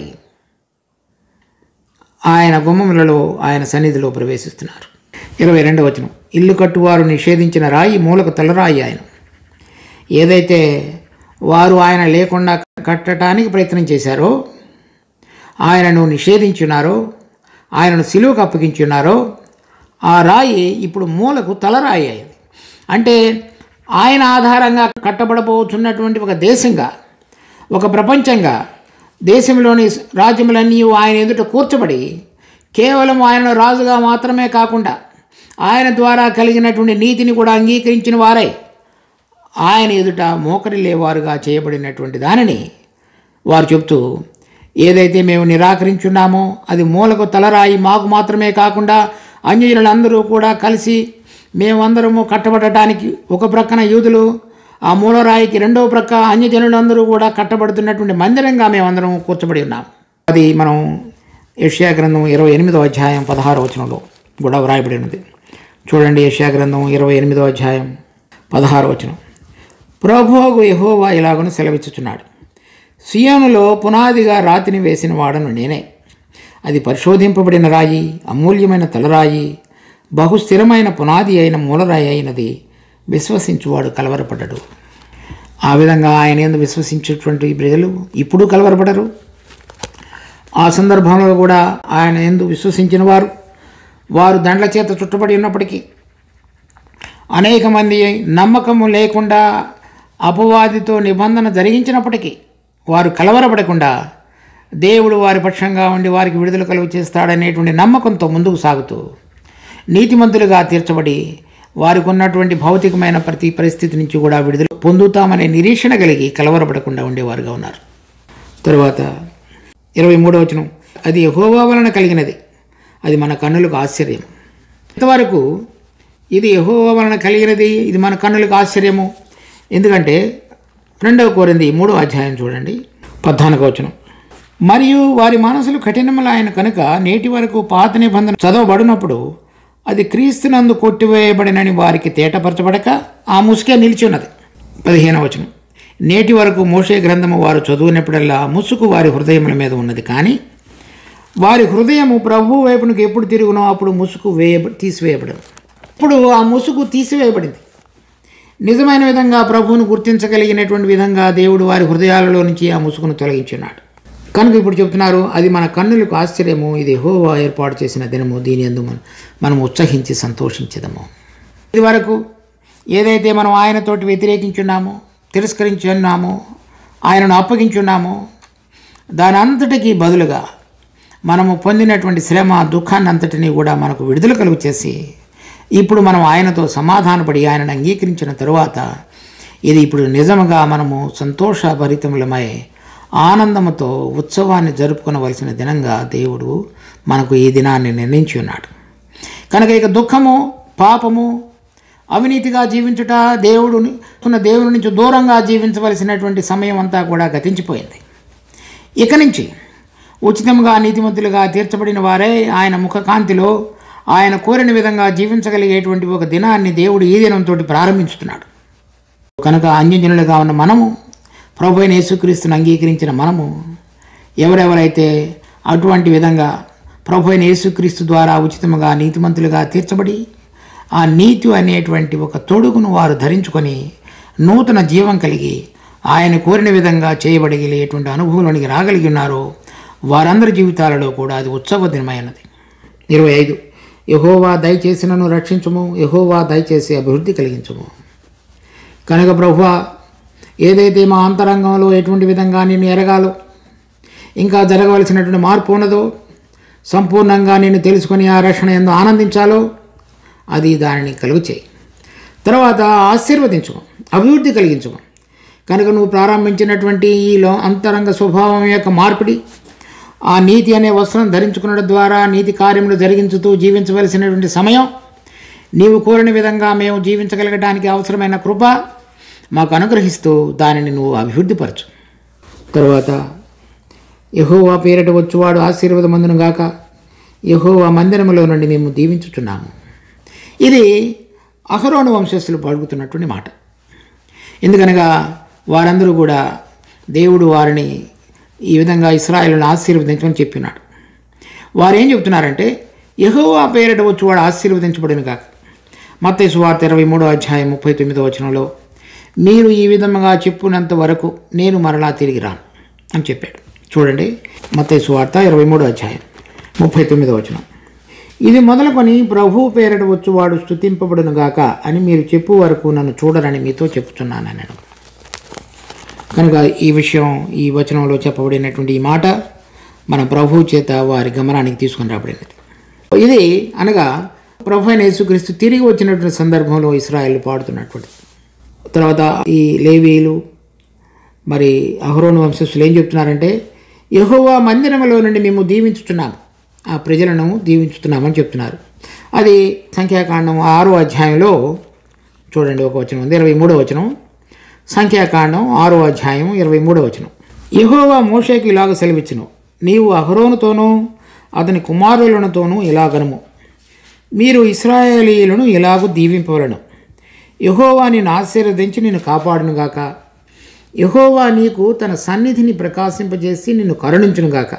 ఆయన గుమ్మములలో ఆయన సన్నిధిలో ప్రవేశిస్తున్నారు. 22వ వచనం, ఇల్లు కట్టువారు నిషేధించిన రాయి మూలకు తలరాయి ఆయన. ఏదైతే వారు ఆయన లేకుండా కట్టడానికి ప్రయత్నం చేశారో, ఆయనను నిషేధించున్నారో, ఆయనను సిలువకు అప్పగించున్నారో ఆ రాయి ఇప్పుడు మూలకు తలరాయి అయింది. అంటే ఆయన ఆధారంగా కట్టబడబోతున్నటువంటి ఒక దేశంగా, ఒక ప్రపంచంగా, దేశంలోని రాజ్యములన్నీ ఆయన ఎదుట కూర్చబడి కేవలం ఆయన రాజుగా మాత్రమే కాకుండా ఆయన ద్వారా కలిగినటువంటి నీతిని కూడా అంగీకరించిన వారే ఆయన ఎదుట మోకరిల్లేవారుగా చేయబడినటువంటి దానిని వారు చెప్తూ, ఏదైతే మేము నిరాకరించున్నామో అది మూలకు తలరాయి మాకు మాత్రమే కాకుండా అన్యజనులందరూ కూడా కలిసి మేమందరము కట్టబడటానికి ఒక ప్రక్కన యూదులు, ఆ మూలరాయికి రెండవ ప్రక్క అన్యజనులందరూ కూడా కట్టబడుతున్నటువంటి మందిరంగా మేమందరం కూర్చబడి ఉన్నాం. అది మనం యెషయా గ్రంథం 28వ అధ్యాయం 16వ వచనంలో కూడా వ్రాయబడి ఉన్నది. చూడండి, యెషయా గ్రంథం 28వ అధ్యాయం 16వ వచనం, ప్రభువు యెహోవా ఇలాగను సెలవిచ్చుచున్నాడు, సియోనులో పునాదిగా రాతిని వేసిన వాడను నేనే. అది పరిశోధింపబడిన రాయి, అమూల్యమైన తలరాయి, బహుస్థిరమైన పునాది అయిన మూలరాయి అయినది. విశ్వసించువాడు కలవరపడడు. ఆ విధంగా ఆయన యందు విశ్వసించేటువంటి ప్రజలు ఇప్పుడు కలవరపడరు. ఆ సందర్భంలో కూడా ఆయన యందు విశ్వసించిన వారు దండ్ల చేత చుట్టబడి ఉన్నప్పటికీ, అనేక మంది నమ్మకము లేకుండా అపవాదితో నిబంధన జరిగించినప్పటికీ వారు కలవరపడకుండా దేవుడు వారి పక్షంగా ఉండి వారికి విడుదల కలుగు చేస్తాడనేటువంటి నమ్మకంతో ముందుకు సాగుతూ నీతిమంతులుగా తీర్చబడి వారికి ఉన్నటువంటి భౌతికమైన ప్రతి పరిస్థితి నుంచి కూడా విడుదల పొందుతామనే నిరీక్షణ కలిగి కలవరపడకుండా ఉండేవారుగా ఉన్నారు. తరువాత 23వ వచనం, అది యెహోవా వలన కలిగినది, అది మన కన్నులకు ఆశ్చర్యం. ఇంతవరకు ఇది యెహోవా వలన కలిగినది, ఇది మన కన్నులకు ఆశ్చర్యము. ఎందుకంటే 2 కొరింథీ 3వ అధ్యాయం చూడండి, 14వ వచనం, మరియు వారి మనసులు కఠినములైన కనుక నేటి వరకు పాత నిబంధన చదవబడినప్పుడు అది క్రీస్తునందు కొట్టివేయబడినని వారికి తేటపరచబడక ఆ ముసుకే నిలిచి ఉన్నది. 15వ వచనం, నేటి వరకు మోషే గ్రంథము వారు చదువునప్పుడల్లా ముసుగు వారి హృదయముల మీద ఉన్నది, కానీ వారి హృదయము ప్రభు వైపునికి ఎప్పుడు తిరుగునో అప్పుడు ముసుగు తీసివేయబడదు. ఇప్పుడు ఆ ముసుగు తీసివేయబడింది. నిజమైన విధంగా ప్రభువును గుర్తించగలిగినటువంటి విధంగా దేవుడు వారి హృదయాలలో నుంచి ఆ ముసుగును తొలగించున్నాడు. కనుక ఇప్పుడు చెప్తున్నారు, అది మన కన్నులకు ఆశ్చర్యము, ఇది యెహోవా ఏర్పాటు చేసిన దినము, దీని యందు మనం ఉత్సహించి సంతోషించదము. ఇది వరకు ఏదైతే మనం ఆయనతోటి వ్యతిరేకించున్నామో, తిరస్కరించున్నామో, ఆయనను అప్పగించున్నామో, దాని అంతటికీ బదులుగా మనము పొందినటువంటి శ్రమ దుఃఖాన్ని అంతటినీ కూడా మనకు విడుదల కలుగు చేసి ఇప్పుడు మనం ఆయనతో సమాధానపడి ఆయనను అంగీకరించిన తరువాత ఇది ఇప్పుడు నిజముగా మనము సంతోషభరితములమై ఆనందముతో ఉత్సవాన్ని జరుపుకొనవలసిన దినంగా దేవుడు మనకు ఈ దినాన్ని నిర్ణయించి ఉన్నాడు. కనుక ఇక దుఃఖము, పాపము, అవినీతిగా జీవించుట, దేవుని నుంచి దూరంగా జీవించవలసినటువంటి సమయం అంతా కూడా గతించిపోయింది. ఇక నుంచి ఉచితంగా నీతిమంతులుగా తీర్చబడిన వారే ఆయన ముఖకాంతిలో ఆయన కోరిన విధంగా జీవించగలిగేటువంటి ఒక దినాన్ని దేవుడు ఈ దినంతో ప్రారంభించుతున్నాడు. కనుక అన్యజనులుగా ఉన్న మనము, ప్రభు అయిన యేసుక్రీస్తుని అంగీకరించిన మనము, ఎవరెవరైతే అటువంటి విధంగా ప్రభు అయిన యేసుక్రీస్తు ద్వారా ఉచితంగా నీతిమంతులుగా తీర్చబడి ఆ నీతి అనేటువంటి ఒక తొడుగును వారు ధరించుకొని నూతన జీవం కలిగి ఆయన కోరిన విధంగా చేయబడగలిగేటువంటి అనుభవంలోనికి రాగలిగి ఉన్నారో వారందరి జీవితాలలో కూడా అది ఉత్సవ దినమైనది. 25 యెహోవా దయచేసి నన్ను రక్షించుము, యెహోవా దయచేసి అభివృద్ధి కలిగించుము. కనుక ప్రభువా, ఏదైతే మా అంతరంగంలో ఎటువంటి విధంగా నిన్ను ఎరగాలో, ఇంకా జరగవలసినటువంటి మార్పు ఉన్నదో, సంపూర్ణంగా నిన్ను తెలుసుకొని ఆ రక్షణ ఎందు ఆనందించాలో అది దానిని కలుగు చేయి. తర్వాత ఆశీర్వదించుము, అభివృద్ధి కలిగించుము. కనుక నువ్వు ప్రారంభించినటువంటి ఈ అంతరంగ స్వభావం యొక్క మార్పిడి, ఆ నీతి అనే వస్త్రం ధరించుకున్నడం ద్వారా నీతి కార్యములు జరిగించుతూ జీవించవలసినటువంటి సమయం, నీవు కోరిన విధంగా మేము జీవించగలగడానికి అవసరమైన కృప మాకు అనుగ్రహిస్తూ దానిని నువ్వు అభివృద్ధిపరచు. తరువాత యెహోవా పేరిట వచ్చువాడు ఆశీర్వాదమందును గాక, యెహోవా మందిరములో నుండి మేము దీవించుచున్నాము. ఇది అహరోను వంశస్థులు పలుకుతున్నటువంటి మాట. ఎందుకనగా వారందరూ కూడా దేవుడు వారిని ఈ విధంగా ఇశ్రాయేలును ఆశీర్వదించమని చెప్పినాడు. వారు ఏం చెప్తున్నారంటే, యెహోవా పేరిట వచ్చువాడు ఆశీర్వదించబడిన కాక. మత్తయి సువార్త 23:39 మీరు ఈ విధంగా చెప్పునంత వరకు నేను మరలా తిరిగి రాను అని చెప్పాడు. చూడండి, మత్తయి సువార్త 23:39 ఇది మొదలుకొని ప్రభు పేరిట వచ్చువాడు స్తుతింపబడును గాక అని మీరు చెప్పు వరకు నన్ను చూడరని మీతో చెప్పుచున్నాను నేను. కనుక ఈ విషయం ఈ వచనంలో చెప్పబడినటువంటి ఈ మాట మన ప్రభు చేత వారి గమనానికి తీసుకుని రాబడినది. ఇది అనగా ప్రభు అయిన యేసుక్రీస్తు తిరిగి వచ్చినటువంటి సందర్భంలో ఇశ్రాయేలు పాడుతున్నటువంటిది. తర్వాత ఈ లేవీయులు మరి అహరోను వంశస్థులు ఏం చెప్తున్నారంటే, యెహోవా మందిరములో నుండి మేము దీవించుతున్నాము, ఆ ప్రజలను దీవించుతున్నామని చెప్తున్నారు. అది సంఖ్యాకాండం 6వ అధ్యాయంలో చూడండి, ఒక వచనం ఉంది, 23వ వచనం. సంఖ్యాకాండం 6వ అధ్యాయం 23వ వచనం. యెహోవా మోషేకి ఇలాగ సెలవిచ్చును, నీవు అహరోనుతోనూ అతని కుమారులతోనూ ఇలాగనుము, మీరు ఇశ్రాయేలీయులను ఇలాగూ దీవింపవలను. యెహోవా నిన్ను ఆశీర్వదించి నిన్ను కాపాడునుగాక. యెహోవా నీకు తన సన్నిధిని ప్రకాశింపజేసి నిన్ను కరుణించునుగాక.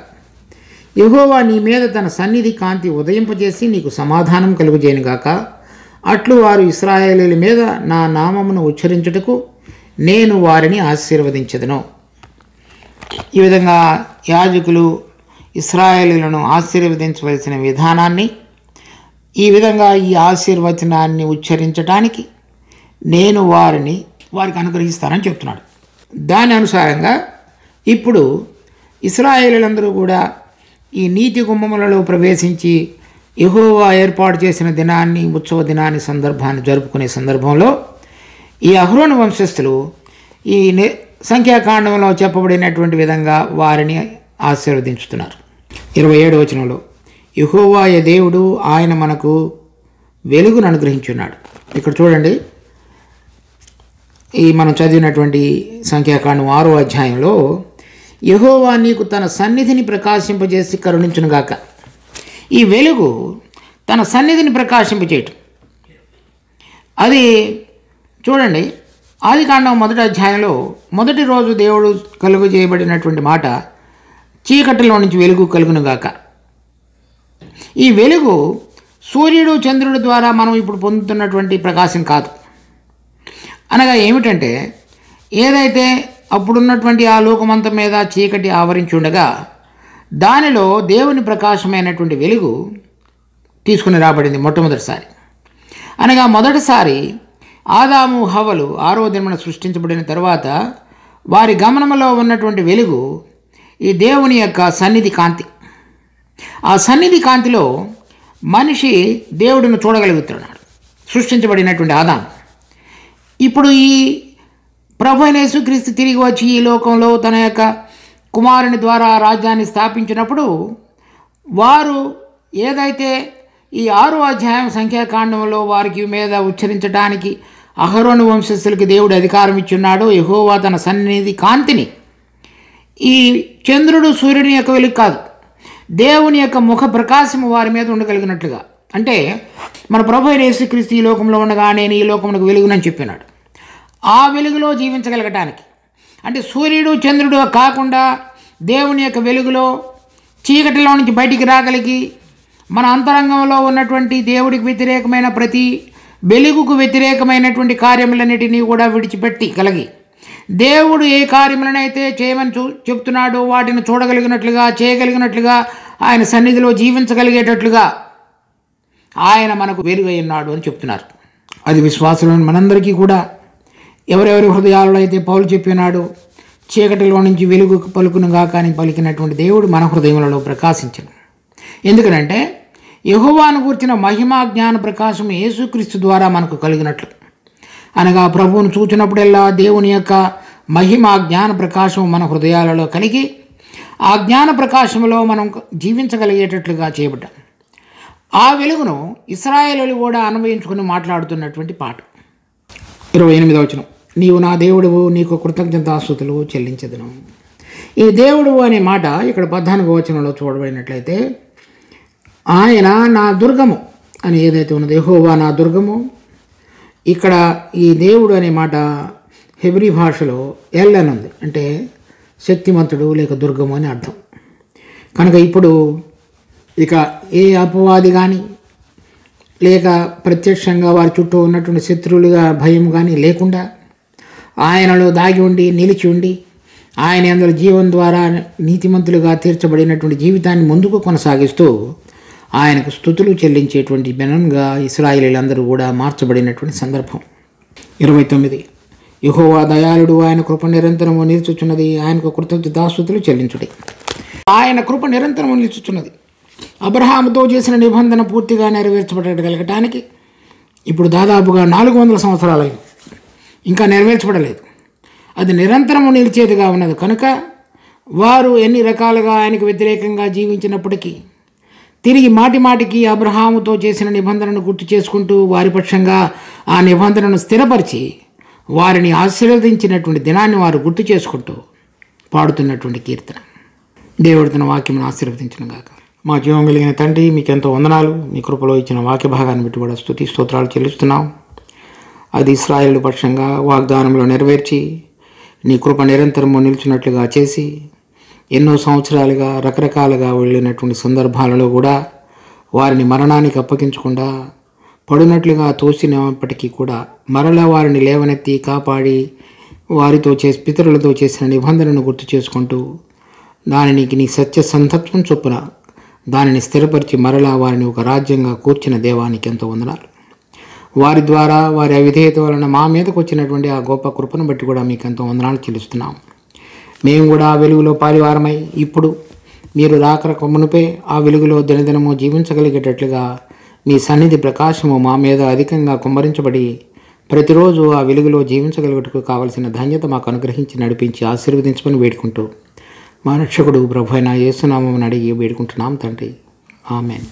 యెహోవా నీ మీద తన సన్నిధి కాంతి ఉదయింపజేసి నీకు సమాధానం కలుగజేయునుగాక. అట్లు వారు ఇశ్రాయేలీయుల మీద నా నామమును ఉచ్చరించుటకు నేను వారిని ఆశీర్వదించెదను. ఈ విధంగా యాజకులు ఇశ్రాయేలీయులను ఆశీర్వదించవలసిన విధానాన్ని, ఈ విధంగా ఈ ఆశీర్వచనాన్ని ఉచ్చరించడానికి నేను వారికి అనుగ్రహిస్తానని చెప్తున్నాడు. దాని అనుసారంగా ఇప్పుడు ఇశ్రాయేలీయులందరూ కూడా ఈ నీతి గుమ్మములలో ప్రవేశించి యెహోవా ఏర్పాటు చేసిన దినాన్ని, ఉత్సవ దినాన్ని సందర్భాన్ని జరుపుకునే సందర్భంలో ఈ అహరోను వంశస్థులు ఈ సంఖ్యాకాండంలో చెప్పబడినటువంటి విధంగా వారిని ఆశీర్వదించుతున్నారు. 27వ వచనంలో యెహోవాయే దేవుడు, ఆయన మనకు వెలుగును అనుగ్రహించున్నాడు. ఇక్కడ చూడండి, ఈ మనం చదివినటువంటి సంఖ్యాకాండం 6వ అధ్యాయంలో యెహోవా నీకు తన సన్నిధిని ప్రకాశింపజేసి కరుణించునుగాక. ఈ వెలుగు తన సన్నిధిని ప్రకాశింపచేయటం, అది చూడండి, ఆదికాండం 1వ అధ్యాయంలో మొదటి రోజు దేవుడు కలుగు చేయబడినటువంటి మాట, చీకటిలో నుంచి వెలుగు కలుగునుగాక. ఈ వెలుగు సూర్యుడు చంద్రుడి ద్వారా మనం ఇప్పుడు పొందుతున్నటువంటి ప్రకాశం కాదు. అనగా ఏమిటంటే, ఏదైతే అప్పుడున్నటువంటి ఆ లోకమంతం మీద చీకటి ఆవరించి ఉండగా దానిలో దేవుని ప్రకాశమైనటువంటి వెలుగు తీసుకుని రాబడింది మొట్టమొదటిసారి. అనగా మొదటిసారి ఆదాము హవ్వలు 6వ దినమున సృష్టించబడిన తర్వాత వారి గమనంలో ఉన్నటువంటి వెలుగు ఈ దేవుని యొక్క సన్నిధి కాంతి. ఆ సన్నిధి కాంతిలో మనిషి దేవుడిని చూడగలుగుతున్నాడు, సృష్టించబడినటువంటి ఆదాము. ఇప్పుడు ఈ ప్రభు అయిన యేసుక్రీస్తు తిరిగి వచ్చి ఈ లోకంలో తన యొక్క కుమారుని ద్వారా రాజ్యాన్ని స్థాపించినప్పుడు వారు ఏదైతే ఈ 6వ అధ్యాయం సంఖ్యాకాండంలో వారికి మీద ఉచ్చరించడానికి అహరోను వంశస్థులకి దేవుడు అధికారం ఇచ్చున్నాడు. యెహోవా తన సన్నిధి కాంతిని, ఈ చంద్రుడు సూర్యుని యొక్క వెలుగు కాదు, దేవుని యొక్క ముఖ ప్రకాశము వారి మీద ఉండగలిగినట్లుగా, అంటే మన ప్రభు అయిన యేసుక్రీస్తు ఈ లోకంలో ఉండగా నేను ఈ లోకమునకు వెలుగునని చెప్పినాడు. ఆ వెలుగులో జీవించగలగటానికి, అంటే సూర్యుడు చంద్రుడు కాకుండా దేవుని యొక్క వెలుగులో చీకటిలో నుంచి బయటికి రాగలిగి మన అంతరంగంలో ఉన్నటువంటి దేవుడికి వ్యతిరేకమైన ప్రతి వెలుగుకు వ్యతిరేకమైనటువంటి కార్యములన్నిటినీ కూడా విడిచిపెట్టి కలిగి దేవుడు ఏ కార్యములనైతే చేయమని చెప్తున్నాడో వాటిని చూడగలిగినట్లుగా, చేయగలిగినట్లుగా, ఆయన సన్నిధిలో జీవించగలిగేటట్లుగా ఆయన మనకు వెలుగై ఉన్నాడు అని చెప్తున్నారు. అది విశ్వాసులను మనందరికీ కూడా ఎవరెవరి హృదయాలలో అయితే పౌలు చెప్పినాడు, చీకటిలో నుంచి వెలుగు పలుకునుగా కానీ పలికినటువంటి దేవుడు మన హృదయములలో ప్రకాశించను. ఎందుకనంటే యెహోవాను గూర్చిన మహిమా జ్ఞాన ప్రకాశం యేసుక్రీస్తు ద్వారా మనకు కలిగినట్లు, అనగా ప్రభువును చూచినప్పుడల్లా దేవుని యొక్క మహిమా జ్ఞాన ప్రకాశం మన హృదయాలలో కలిగి ఆ జ్ఞాన ప్రకాశంలో మనం జీవించగలిగేటట్లుగా చేయబడ్డాం. ఆ వెలుగును ఇశ్రాయేలీయులు కూడా అన్వయించుకుని మాట్లాడుతున్నటువంటి పాట. 28వ వచనం, నీవు నా దేవుడువు, నీకు కృతజ్ఞతాస్తుతులు చెల్లించెదను. ఈ దేవుడు అనే మాట ఇక్కడ 14వ వచనంలో చూడబడినట్లయితే ఆయన నా దుర్గము అని ఏదైతే ఉన్నదో, యెహోవా నా దుర్గము, ఇక్కడ ఈ దేవుడు అనే మాట హెబ్రీ భాషలో ఎల్ అని ఉంది, అంటే శక్తిమంతుడు లేక దుర్గము అని అర్థం. కనుక ఇప్పుడు ఇక ఏ అపవాది కానీ లేక ప్రత్యక్షంగా వారి చుట్టూ ఉన్నటువంటి శత్రువులుగా భయం కానీ లేకుండా ఆయనలో దాగి ఉండి నిలిచి ఉండి ఆయన అందులో జీవం ద్వారా నీతిమంతులుగా తీర్చబడినటువంటి జీవితాన్ని ముందుకు కొనసాగిస్తూ ఆయనకు స్తుతులు చెల్లించేటువంటి జనంగా ఇశ్రాయేలీయులందరూ కూడా మార్చబడినటువంటి సందర్భం. 29, యెహోవా దయాళుడు, ఆయన కృప నిరంతరము నిలుచుచున్నది, ఆయనకు కృతజ్ఞతాస్తుతులు చెల్లించుడి. ఆయన కృప నిరంతరము నిలుచుచున్నది. అబ్రహాముతో చేసిన నిబంధన పూర్తిగా నెరవేర్చబడగలగటానికి ఇప్పుడు దాదాపుగా 400 సంవత్సరాలైంది, ఇంకా నెరవేర్చబడలేదు. అది నిరంతరము నిలిచేదిగా ఉన్నది. కనుక వారు ఎన్ని రకాలుగా ఆయనకు వ్యతిరేకంగా జీవించినప్పటికీ తిరిగి మాటిమాటికి అబ్రహాముతో చేసిన నిబంధనను గుర్తు చేసుకుంటూ వారి పక్షంగా ఆ నిబంధనను స్థిరపరిచి వారిని ఆశీర్వదించినటువంటి దినాన్ని వారు గుర్తు చేసుకుంటూ పాడుతున్నటువంటి కీర్తన. దేవుడు తన వాక్యమును ఆశీర్వదించును గాక. మా జీవం కలిగిన తండ్రి, మీకెంతో వందనాలు. మీ కృపలో ఇచ్చిన వాక్య భాగాన్ని బట్టి కూడా స్తుతి స్తోత్రాలు చెల్లిస్తున్నాం. అది ఇశ్రాయేలు పక్షంగా వాగ్దానంలో నెరవేర్చి నీ కృప నిరంతరము నిలిచినట్లుగా చేసి ఎన్నో సంవత్సరాలుగా రకరకాలుగా వెళ్ళినటువంటి సందర్భాలలో కూడా వారిని మరణానికి అప్పగించకుండా పడినట్లుగా తోసినప్పటికీ కూడా మరలా వారిని లేవనెత్తి కాపాడి వారితో పితరులతో చేసిన నిబంధనను గుర్తు చేసుకుంటూ దానిని నీ సత్య సంతత్వం చొప్పున దానిని స్థిరపరిచి మరలా వారిని ఒక రాజ్యంగా కూర్చిన దేవానికి ఎంతో వందనాలు. వారి ద్వారా వారి అవిధేయత వలన మా మీదకు వచ్చినటువంటి ఆ గొప్ప కృపను బట్టి కూడా మీకు ఎంతో వందనాలు చెల్లిస్తున్నాం. మేము కూడా ఆ వెలుగులో పాలివారమై ఇప్పుడు మీరు రాక మునుపే ఆ వెలుగులో దినదినము జీవించగలిగేటట్లుగా మీ సన్నిధి ప్రకాశము మా మీద అధికంగా కుమ్మరించబడి ప్రతిరోజు ఆ వెలుగులో జీవించగలుగుటకు కావలసిన ధన్యత మాకు అనుగ్రహించి నడిపించి ఆశీర్వదించమని వేడుకుంటూ మా రక్షకుడు ప్రభు అయిన యేసు నామమున అడిగి వేడుకుంటున్నాం తండ్రి. ఆమెన్.